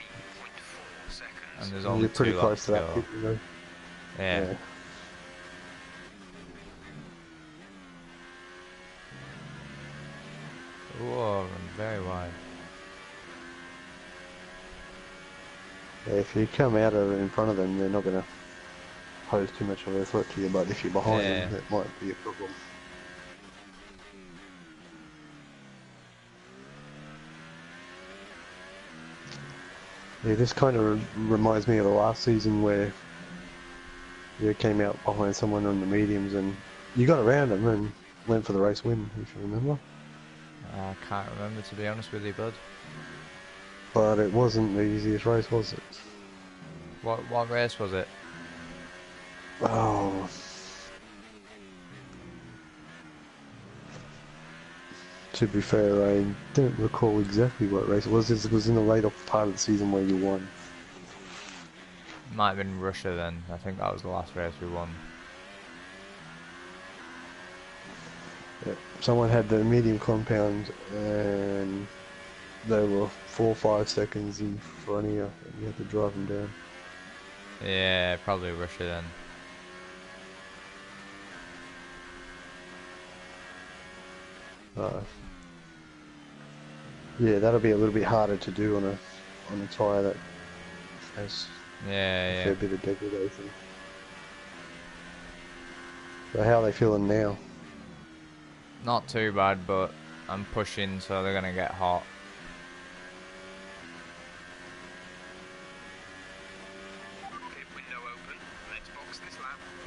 And there's only You're pretty 2 close laps to that go. pit, you know? Yeah. Whoa, I'm very wide. Yeah, if you come out of in front of them, they're not going to pose too much of a threat to you, but if you're behind them, that might be a problem. Yeah, this kind of reminds me of the last season where you came out behind someone on the mediums and you got around them and went for the race win, if you remember. I can't remember, to be honest with you, bud. But it wasn't the easiest race, was it? What race was it? Oh. To be fair, I don't recall exactly what race it was. It was in the later part of the season where you won. Might have been Russia then. I think that was the last race we won. Yeah. Someone had the medium compound and they were 4 or 5 seconds in front of you and you had to drive them down. Yeah, probably Russia then. Yeah, that'll be a little bit harder to do on a tyre that has a fair bit of degradation. So how are they feeling now? Not too bad, but I'm pushing, so they're gonna get hot.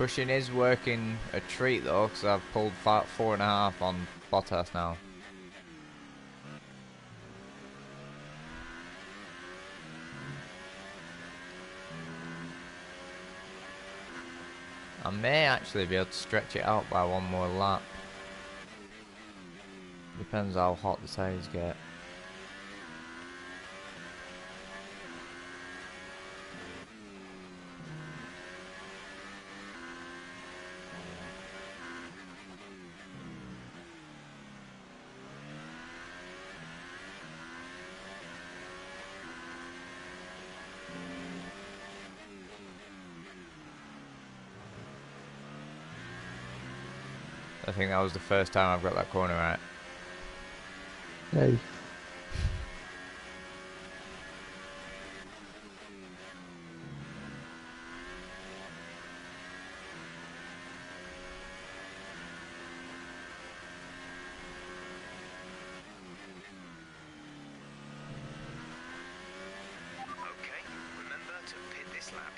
Pushing is working a treat though, because I've pulled 4.5 on Bottas now. I may actually be able to stretch it out by one more lap. Depends how hot the tyres get. I think that was the first time I've got that corner right. Hey. Okay, remember to pit this lap.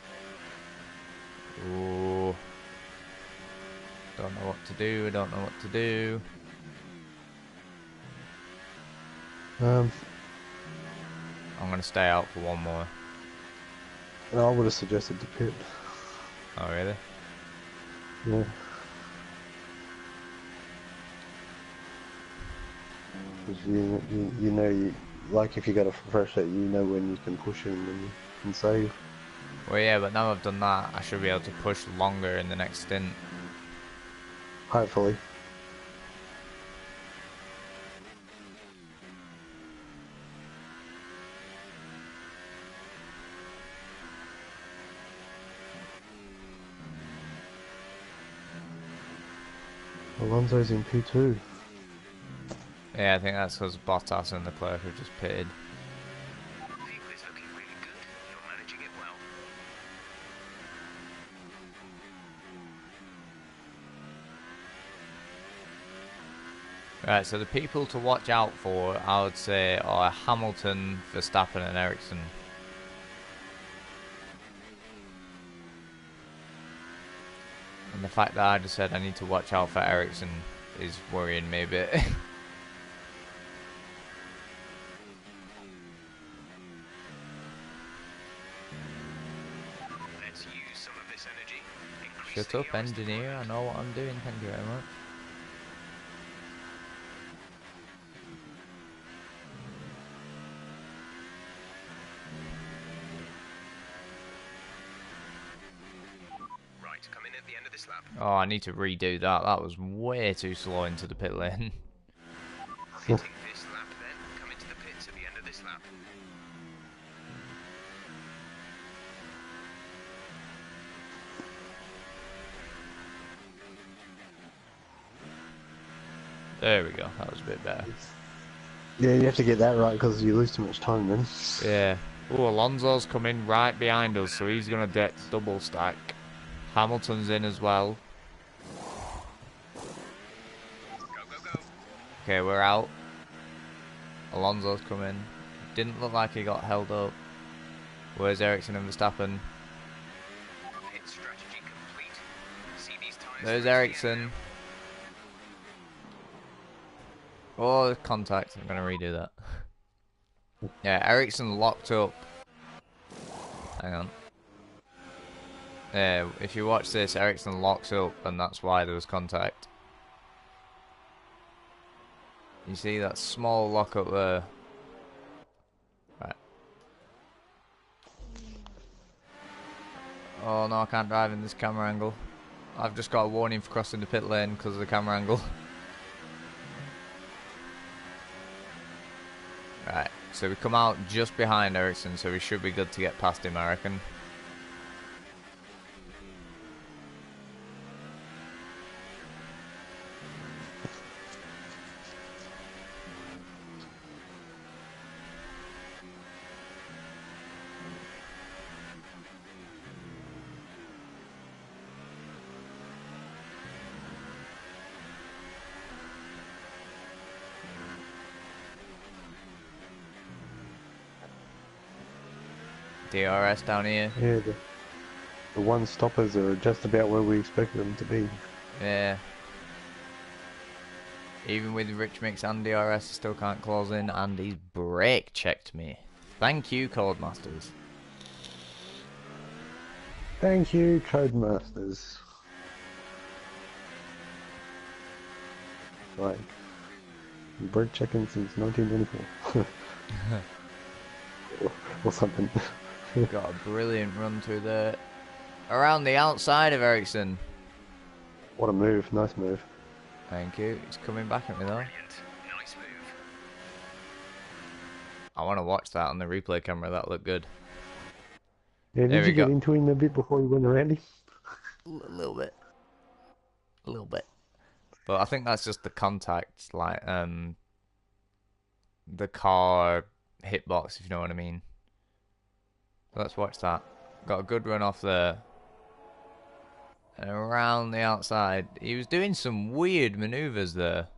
Ooh. Don't know what to do, don't know what to do. I'm gonna stay out for one more. I would have suggested to pit. Oh really? Yeah. Because you know, like if you got a fresh set, you know when you can push in and you can save. Well yeah, but now I've done that, I should be able to push longer in the next stint. Hopefully. Alonso's in P2. Yeah, I think that's because Bottas and Leclerc have just pitted. Vehicle is looking really good. You're managing it well. Right, so the people to watch out for, I would say, are Hamilton, Verstappen and Ericsson. And the fact that I just said I need to watch out for Ericsson is worrying me a bit. Let's use some of this energy. Increase Shut the up, RS engineer, I know what I'm doing, thank you very much. Right, come in at the end of this lap. Oh, I need to redo that, that was way too slow into the pit lane. Pitting this lap then. Come into the pits at the end of this lap. There we go, that was a bit better. Yeah, you have to get that right because you lose too much time then. Yeah. Oh, Alonso's coming right behind us, so he's going to double stack. Hamilton's in as well. Go, go, go. Okay, we're out. Alonso's coming. Didn't look like he got held up. Where's Ericsson and Verstappen? Pit strategy complete. See these tires. There's through to the end Ericsson. now. Oh, contact. I'm going to redo that. Yeah, Ericsson locked up. Hang on. Yeah, if you watch this, Ericsson locks up, and that's why there was contact. You see that small lock up there? Right. Oh no, I can't drive in this camera angle. I've just got a warning for crossing the pit lane because of the camera angle. Right, so we come out just behind Ericsson, so we should be good to get past him, I reckon. DRS down here. Yeah, The one stoppers are just about where we expected them to be. Yeah. Even with Rich Mix and DRS, he still can't close in, and he's brake checked me. Thank you, Codemasters. Thank you, Codemasters. Like, brake checking since 1924. or something. Got a brilliant run through the... around the outside of Ericsson. What a move, nice move. Thank you. He's coming back at me though. Nice move. I want to watch that on the replay camera. That looked good. Yeah, There did we you get go. into him a bit before you went around him? A little bit. A little bit. But I think that's just the contact, like, the car hitbox, if you know what I mean. Let's watch that. Got a good run off there. And around the outside. He was doing some weird maneuvers there.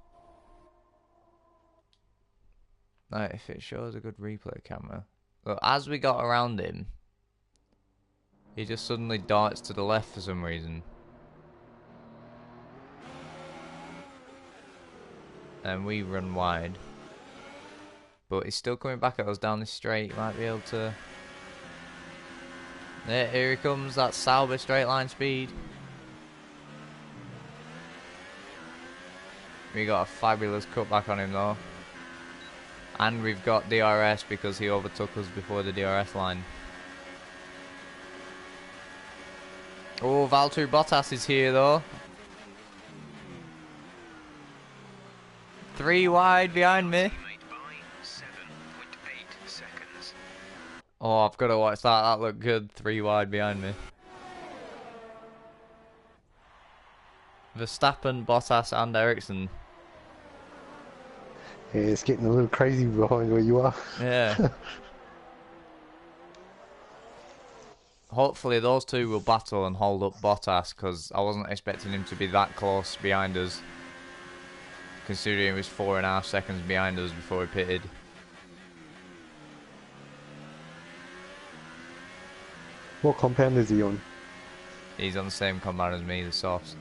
Like, if it shows a good replay camera. Look, as we got around him, he just suddenly darts to the left for some reason. And we run wide. But he's still coming back at us down this straight. He might be able to... There, here he comes. That Sauber straight line speed. We got a fabulous cutback on him though. And we've got DRS because he overtook us before the DRS line. Oh, Valtteri Bottas is here though. 3 wide behind me. Oh, I've got to watch that. That looked good. 3 wide behind me. Verstappen, Bottas and Ericsson. Yeah, it's getting a little crazy behind where you are. Yeah. Hopefully those two will battle and hold up Bottas, because I wasn't expecting him to be that close behind us, considering he was 4.5 seconds behind us before he pitted. What compound is he on? He's on the same compound as me, the softs.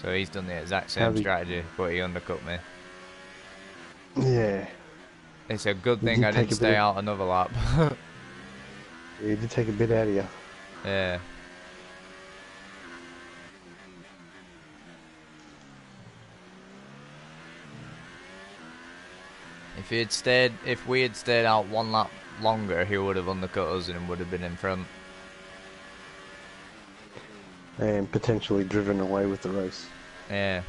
So he's done the exact same strategy, but he undercut me. Yeah. It's a good thing I didn't stay out another lap. Yeah, he did take a bit out of you. Yeah. If we had stayed out 1 lap longer, he would have undercut us and would have been in front. And potentially driven away with the race. Yeah.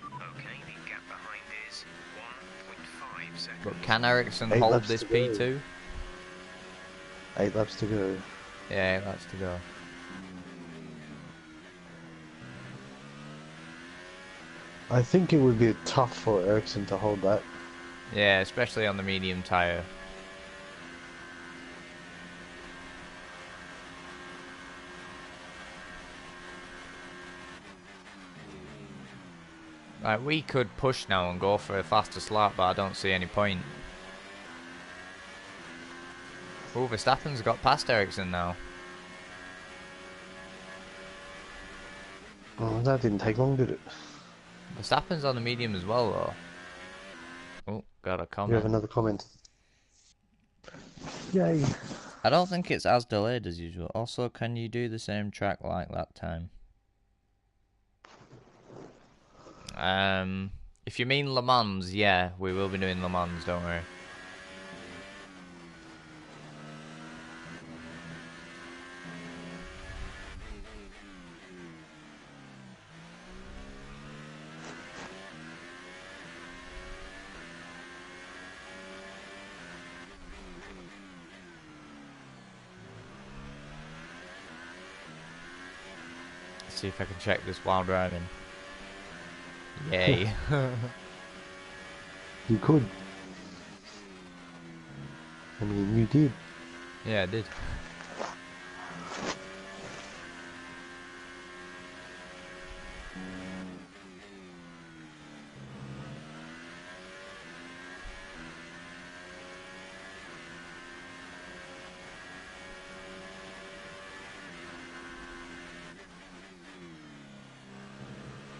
Okay, the gap behind is 1.5 seconds. But can Ericsson hold this P2? 8 laps to go. Yeah, 8 laps to go. I think it would be tough for Ericsson to hold that. Yeah, especially on the medium tyre. Like, we could push now and go for a faster slap, but I don't see any point. Oh, Verstappen's got past Ericsson now. Oh, that didn't take long, did it? Verstappen's on the medium as well, though. Oh, got a comment. You have another comment. Yay. I don't think it's as delayed as usual. Also, can you do the same track like that time? If you mean Le Mans, yeah, we will be doing Le Mans, don't worry. See if I can check this while driving. Yay. You could. I mean, you did. Yeah, I did.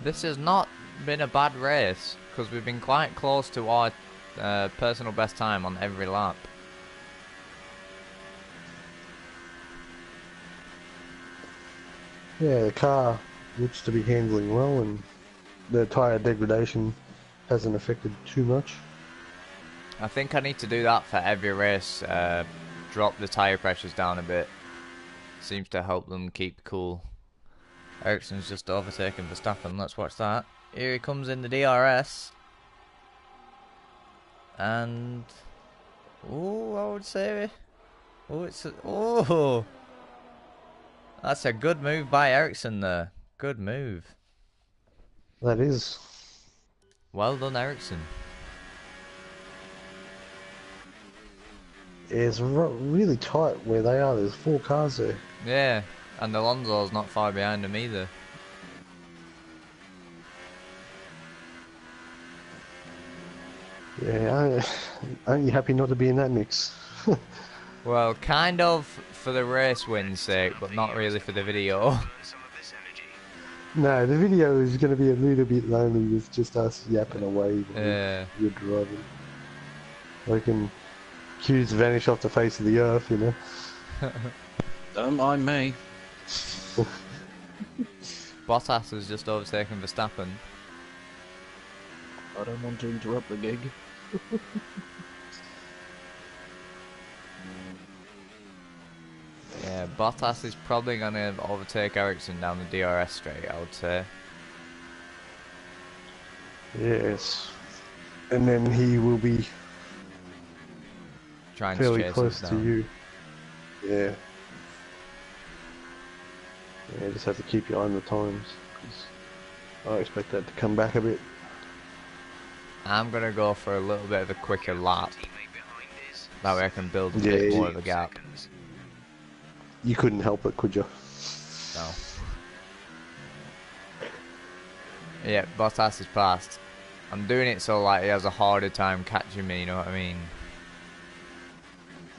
This has not been a bad race, because we've been quite close to our personal best time on every lap. Yeah, the car looks to be handling well, and the tyre degradation hasn't affected too much. I think I need to do that for every race. Drop the tyre pressures down a bit. Seems to help them keep cool. Ericsson's just overtaken Verstappen. Let's watch that. Here he comes in the DRS. And... oh, I would say... oh! That's a good move by Ericsson there. Good move. That is. Well done, Ericsson. It's really tight where they are. There's 4 cars there. Yeah, and Alonso's not far behind him either. Yeah, aren't you happy not to be in that mix? Well, kind of for the race win's sake, but not really for the video. No, the video is going to be a little bit lonely with just us yapping away while you're driving. I can cues vanish off the face of the earth, you know. Don't mind me. Bottas has just overtaken Verstappen. I don't want to interrupt the gig. Yeah, Bottas is probably going to overtake Ericsson down the DRS straight, I would say. Yes. And then he will be trying fairly to chase close us to down. you. Yeah. Yeah, just have to keep your eye on the times, because I expect that to come back a bit. I'm going to go for a little bit of a quicker lap. That way I can build a bit more of a gap. You couldn't help it, could you? No. Yeah, Bottas is passed. I'm doing it so like he has a harder time catching me, you know what I mean?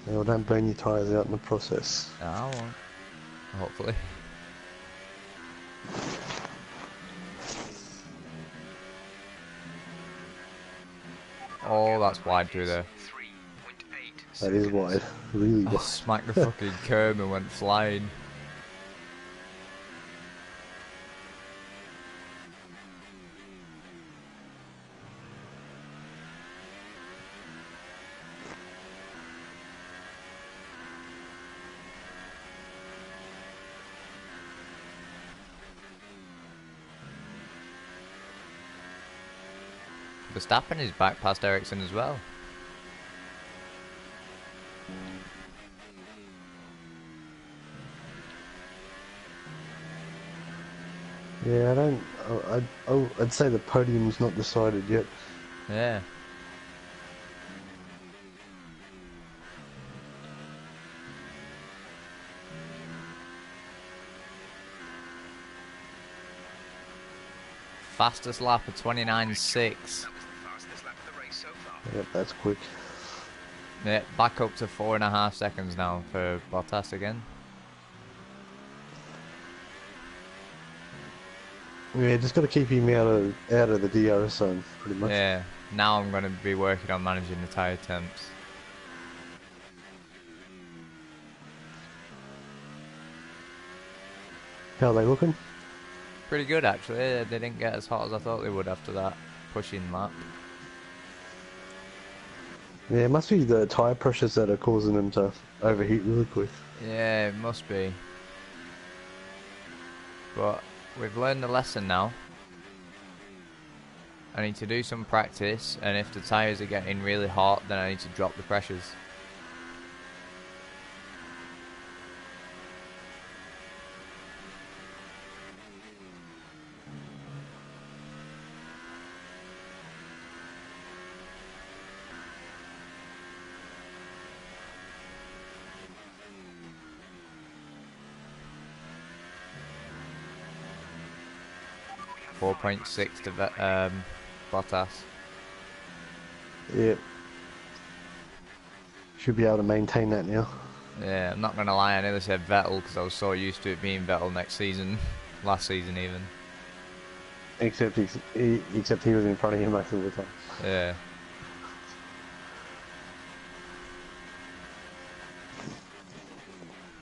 Well, don't burn your tyres out in the process. No, I won't. Hopefully. Oh, that's wide through there. That is wide. Really wide. Oh, smacked the fucking curb and went flying. Verstappen is back past Ericsson as well. Yeah, I'd say the podium's not decided yet. Yeah. Fastest lap of 29.6. Yep, that's quick. Yeah, back up to 4.5 seconds now for Bottas again. Yeah, just got to keep him out of the DRS zone, pretty much. Yeah, now I'm going to be working on managing the tyre temps. How are they looking? Pretty good actually, they didn't get as hot as I thought they would after that pushing lap. Yeah, it must be the tyre pressures that are causing them to overheat really quick. Yeah, it must be. But we've learned the lesson now. I need to do some practice, and if the tyres are getting really hot, then I need to drop the pressures. .6 to Bottas. Yep. Should be able to maintain that now. Yeah, I'm not going to lie, I nearly said Vettel because I was so used to it being Vettel next season. Last season even. Except except he was in front of him most of the time. Yeah.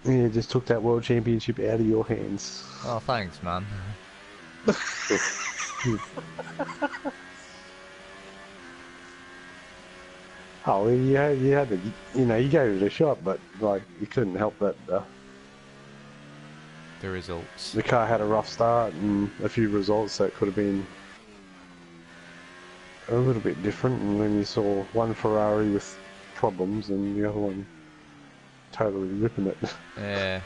Yeah, just took that world championship out of your hands. Oh, thanks, man. Oh, you had to, you gave it a shot, but like you couldn't help that The results. the car had a rough start and a few results that could have been a little bit different. And then you saw one Ferrari with problems and the other one totally ripping it. Yeah.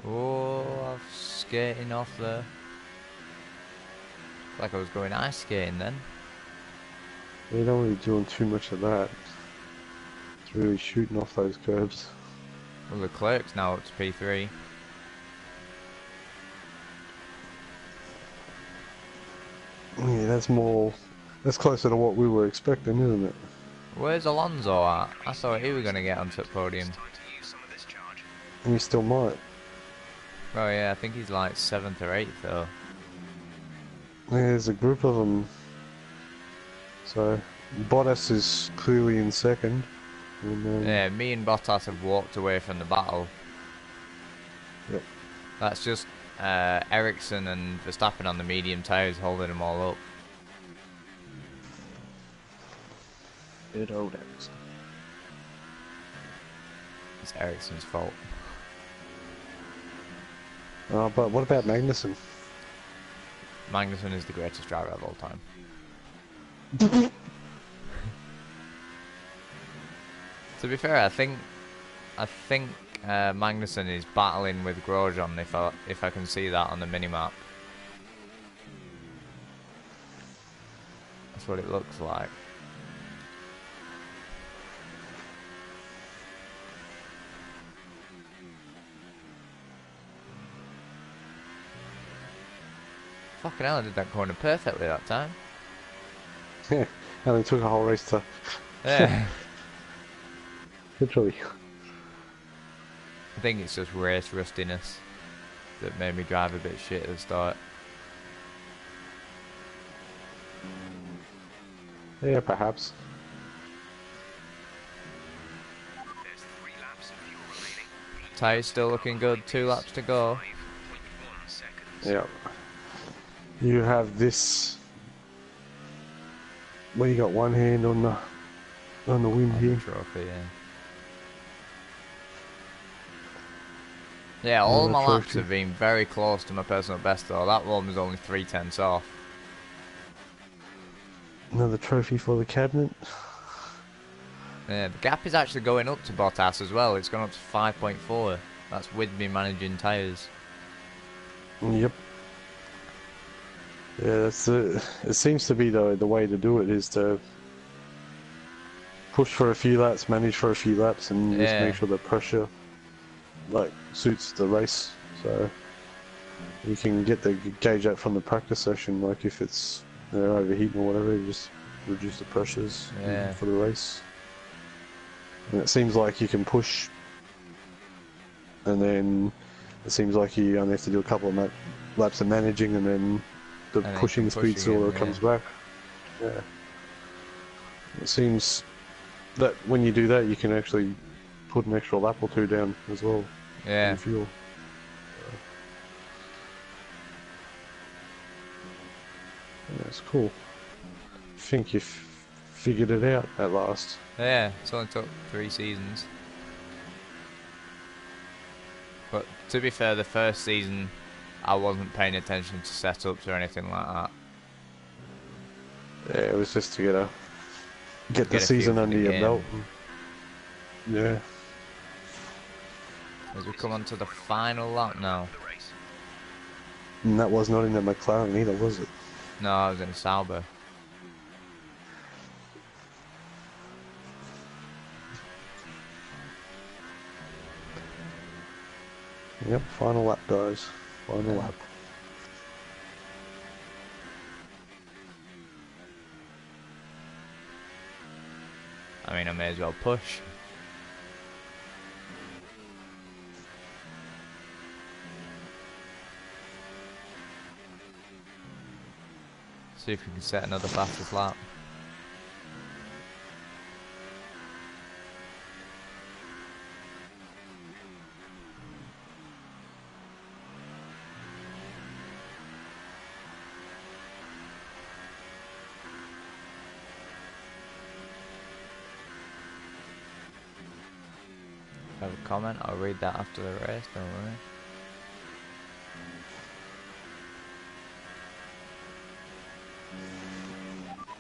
Oh, I'm skating off there. Like I was going ice skating then. You're not really doing too much of that. It's really shooting off those curves. Well, the clerk's now up to P3. Yeah, that's closer to what we were expecting, isn't it? Where's Alonso at? I thought he was going to get onto the podium. And you still might. Oh yeah, I think he's like 7th or 8th though. Yeah, there's a group of them. So, Bottas is clearly in second. And, Yeah, me and Bottas have walked away from the battle. Yep. That's just Ericsson and Verstappen on the medium tyres holding them all up. Good old Ericsson. It's Ericsson's fault. but what about Magnussen? Magnussen is the greatest driver of all time. To be fair, I think Magnussen is battling with Grosjean if I can see that on the minimap. That's what it looks like. Fucking hell, I did that corner perfectly that time. Yeah, and it took a whole race to... Yeah. Literally. I think it's just race rustiness that made me drive a bit shit at the start. Yeah, perhaps. Tyres still looking good, 2 laps to go. Yeah. You have this... Well, you got one hand on the win here. Trophy, yeah. Yeah, all my laps have been very close to my personal best though. That one was only 3/10 off. Another trophy for the cabinet. Yeah, the gap is actually going up to Bottas as well. It's gone up to 5.4. That's with me managing tyres. Yep. Yeah, that's it seems to be the way to do it is to push for a few laps, manage for a few laps, and just make sure the pressure suits the race. So you can get the gauge that from the practice session. Like if it's overheating or whatever, you just reduce the pressures for the race. And it seems like you can push, and then it seems like you only have to do a couple of laps of managing, and then the pushing speed sort of comes back. Yeah. It seems that when you do that, you can actually put an extra lap or two down as well. Yeah. In fuel. Yeah, it's cool. I think you've figured it out at last. Yeah, it's only took 3 seasons. But to be fair, the first season I wasn't paying attention to setups or anything like that. Yeah, it was just to get the season under your belt. Yeah. As we come on to the final lap now. And that was not in the McLaren either, was it? No, I was in a Sauber. Yep, final lap, guys. Final lap. I mean, I may as well push. See if we can set another fastest lap. Have a comment, I'll read that after the race, don't worry.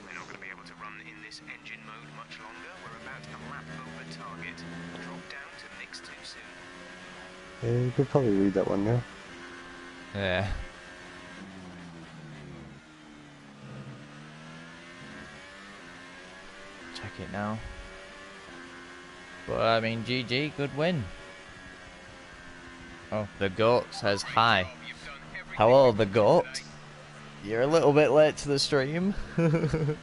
We're not going to be able to run in this engine mode much longer. We're about a lap over target. Drop down to mix too soon. Yeah, you could probably read that one now. Yeah. Check it now. But I mean, GG, good win. Oh, the goat says hi. Hello, the goat. You're a little bit late to the stream. I'm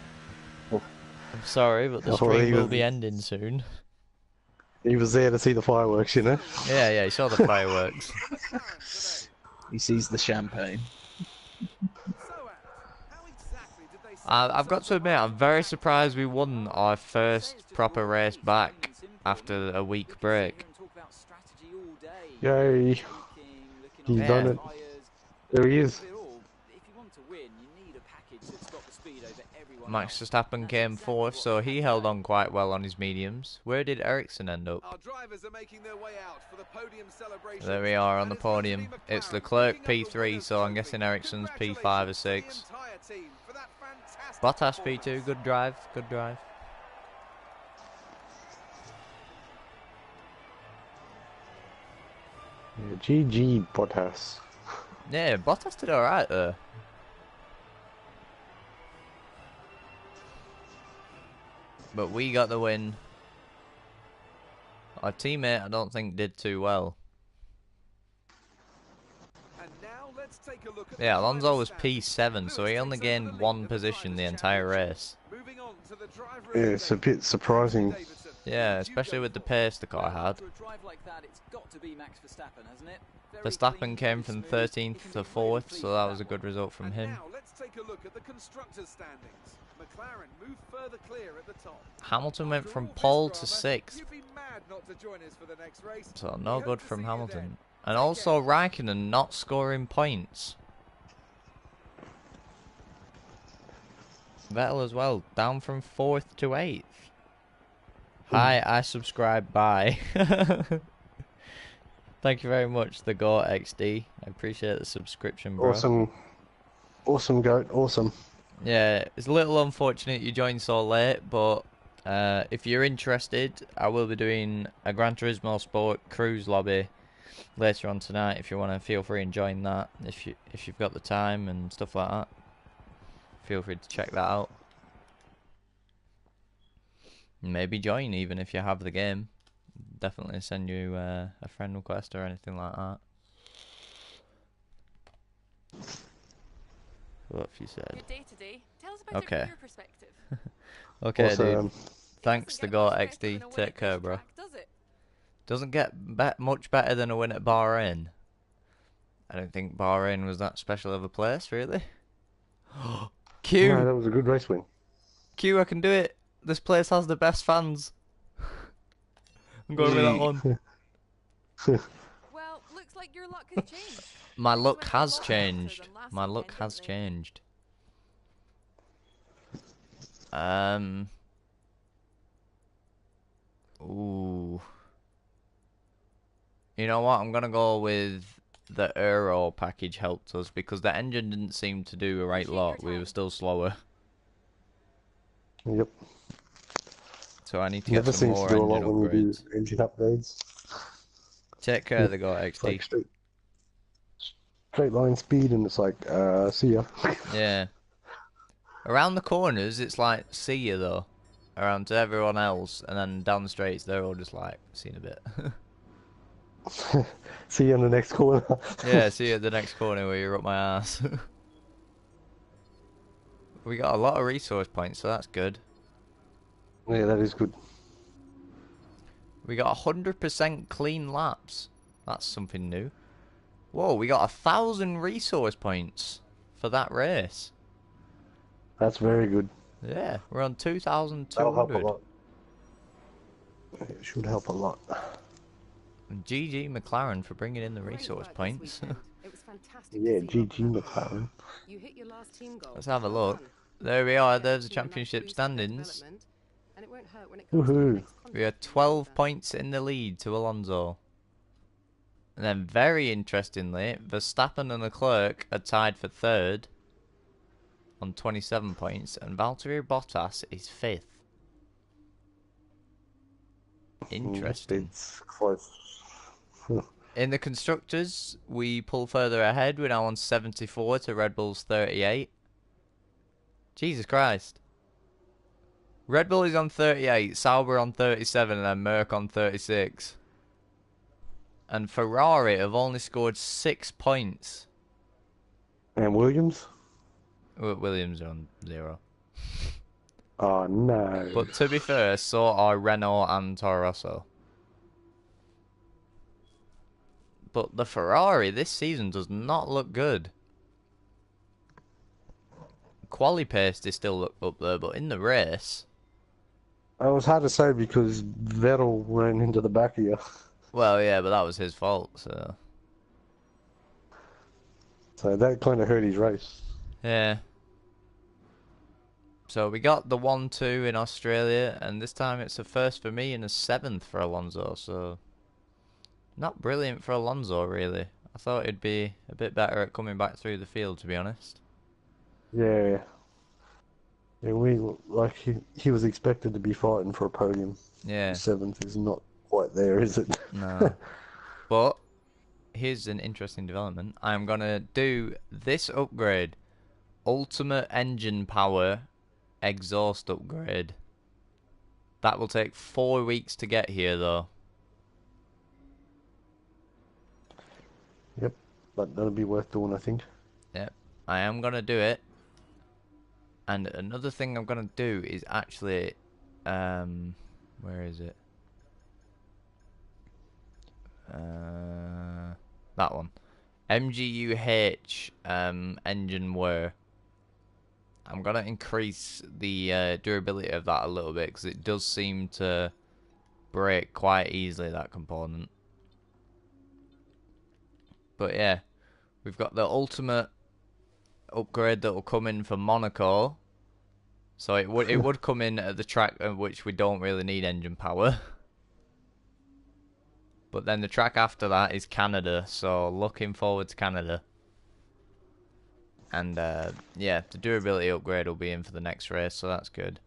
sorry, but the stream will be ending soon. He was there to see the fireworks, you know? Yeah, he saw the fireworks. He sees the champagne. I've got to admit, I'm very surprised we won our first proper race back after a week break. Yay! He's done it. There he is. Max Verstappen came fourth, so he held on quite well on his mediums. Where did Ericsson end up? There we are on the podium. It's Leclerc P3, so I'm guessing Ericsson's P5 or 6. Bottas P2, good drive, good drive. Yeah, GG Bottas. Yeah, Bottas did alright there. But we got the win. Our teammate, I don't think, did too well. Yeah, Alonso was P7, so he only gained one position the entire race. Yeah, it's a bit surprising. Yeah, especially with the pace the car had. Verstappen came from 13th to 4th, so that was a good result from him. Hamilton went from pole to 6th. So no good from Hamilton. And also Raikkonen not scoring points. Vettel as well, down from 4th to 8th. Hi, I subscribe, bye. Thank you very much, the Gore XD. I appreciate the subscription, bro. Awesome. Awesome, goat. Awesome. Yeah, it's a little unfortunate you joined so late, but if you're interested, I will be doing a Gran Turismo Sport cruise lobby later on tonight. If you want to, feel free and join that. If you've got the time and stuff like that, feel free to check that out. Maybe join even if you have the game. Definitely send you a friend request or anything like that. What have you said? Good day today. Tell us about Okay. your career perspective. Okay, Awesome. dude. Thanks to Go XD. Take care, bro. Doesn't get much better than a win at Bahrain. I don't think Bahrain was that special of a place, really. Q! No, that was a good race win. Q, I can do it. This place has the best fans. I'm going with that one. Well, looks like your luck has changed. My luck has changed. My luck has changed. Ooh. You know what? I'm gonna go with the Aero package helped us because the engine didn't seem to do a right lot. We were still slower. Yep. So I need to Never get some seems more to do a engine lot when you upgrades. do engine upgrades. Take care, the Go It's XD. like straight line speed, and it's like, see ya. Yeah. Around the corners, it's like, see ya though. Around to everyone else, and then down the straights, they're all just like, seen a bit. See you in the next corner. Yeah, see you at the next corner where you're up my ass. We got a lot of resource points, so that's good. Yeah, that is good. We got 100% clean laps. That's something new. Whoa, we got 1,000 resource points for that race. That's very good. Yeah, we're on That'll help a 2,200. lot. It should help a lot. And GG McLaren for bringing in the Great resource work this points. weekend. It was fantastic Yeah, to see Rob GG Hamilton. McLaren. You hit your last team goal. Let's have a Well look. done. There we are, Get there's the team a nice championship boost to their standings. development, and it won't hurt when it comes to their Woohoo. next We are contract. 12 points in the lead to Alonso. And then very interestingly, Verstappen and Leclerc are tied for third on 27 points, and Valtteri Bottas is fifth. Interesting. It's close. In the constructors, we pull further ahead. We're now on 74 to Red Bull's 38. Jesus Christ. Red Bull is on 38, Sauber on 37, and then Merc on 36. And Ferrari have only scored 6 points. And Williams? Williams are on 0. Oh, no. But to be fair, so are Renault and Toro Rosso. But the Ferrari this season does not look good. Quali pace they still look up there, but in the race... It was hard to say because Vettel ran into the back of you. Well, yeah, but that was his fault, so... So that kind of hurt his race. Yeah. So we got the 1-2 in Australia, and this time it's a first for me and a 7th for Alonso, so... Not brilliant for Alonso, really. I thought he'd be a bit better at coming back through the field, to be honest. Yeah. Yeah, he was expected to be fighting for a podium. Yeah. 7th is not quite there, is it? No. But, here's an interesting development. I'm going to do this upgrade. Ultimate engine power exhaust upgrade. That will take 4 weeks to get here, though. Yep, but that'll be worth doing, I think. Yep, I am going to do it. And another thing I'm going to do is actually... where is it? That one. MGUH engine wear. I'm going to increase the durability of that a little bit, because it does seem to break quite easily, that component. But yeah, we've got the ultimate upgrade that will come in for Monaco. So it would come in at the track at which we don't really need engine power. But then the track after that is Canada, so looking forward to Canada. And yeah, the durability upgrade will be in for the next race, so that's good.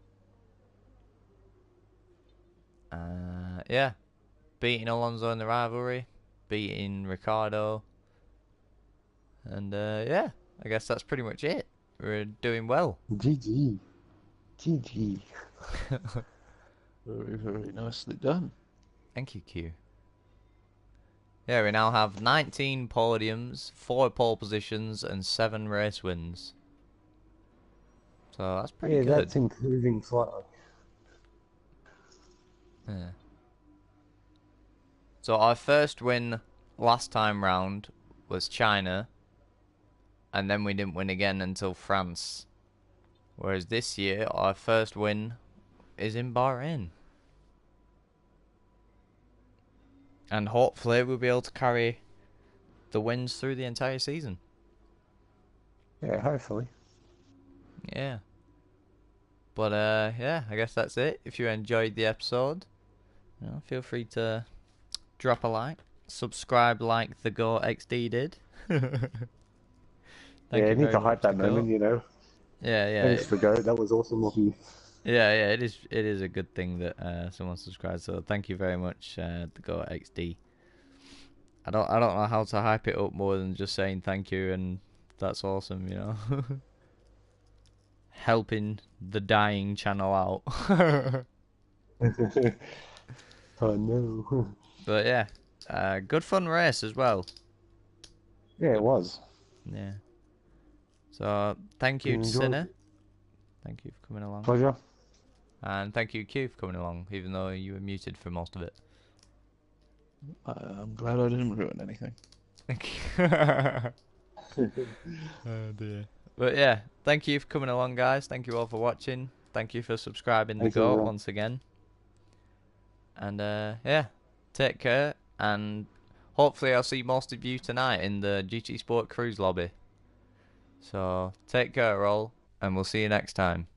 Yeah, beating Alonso in the rivalry, beating Ricciardo. And yeah, I guess that's pretty much it. We're doing well. GG. GG. Very, very nicely done. Thank you, Q. Yeah, we now have 19 podiums, 4 pole positions, and 7 race wins. So that's pretty good. Yeah, that's improving slightly. Yeah. So our first win last time round was China, and then we didn't win again until France. Whereas this year, our first win is in Bahrain. And hopefully we'll be able to carry the wins through the entire season. Yeah, hopefully. Yeah. But yeah, I guess that's it. If you enjoyed the episode, you know, feel free to drop a like, subscribe like the Go XD did. Yeah, you need to hype that moment, you know. Yeah, yeah. Thanks for Go. That was awesome of you. Yeah, yeah. It is a good thing that someone subscribed. So thank you very much, the Go XD. I don't know how to hype it up more than just saying thank you, and that's awesome, you know. Helping the dying channel out. Oh no. But yeah, good fun race as well. Yeah, it was. Yeah. So thank you, Sinner. Thank you for coming along. Pleasure. And thank you, Q, for coming along, even though you were muted for most of it. I'm glad I didn't ruin anything. Thank you. Oh dear. But yeah, thank you for coming along, guys. Thank you all for watching. Thank you for subscribing to Thank you, GOAT everyone. once again. And yeah, take care, and hopefully I'll see most of you tonight in the GT Sport Cruise lobby. So take care all, and we'll see you next time.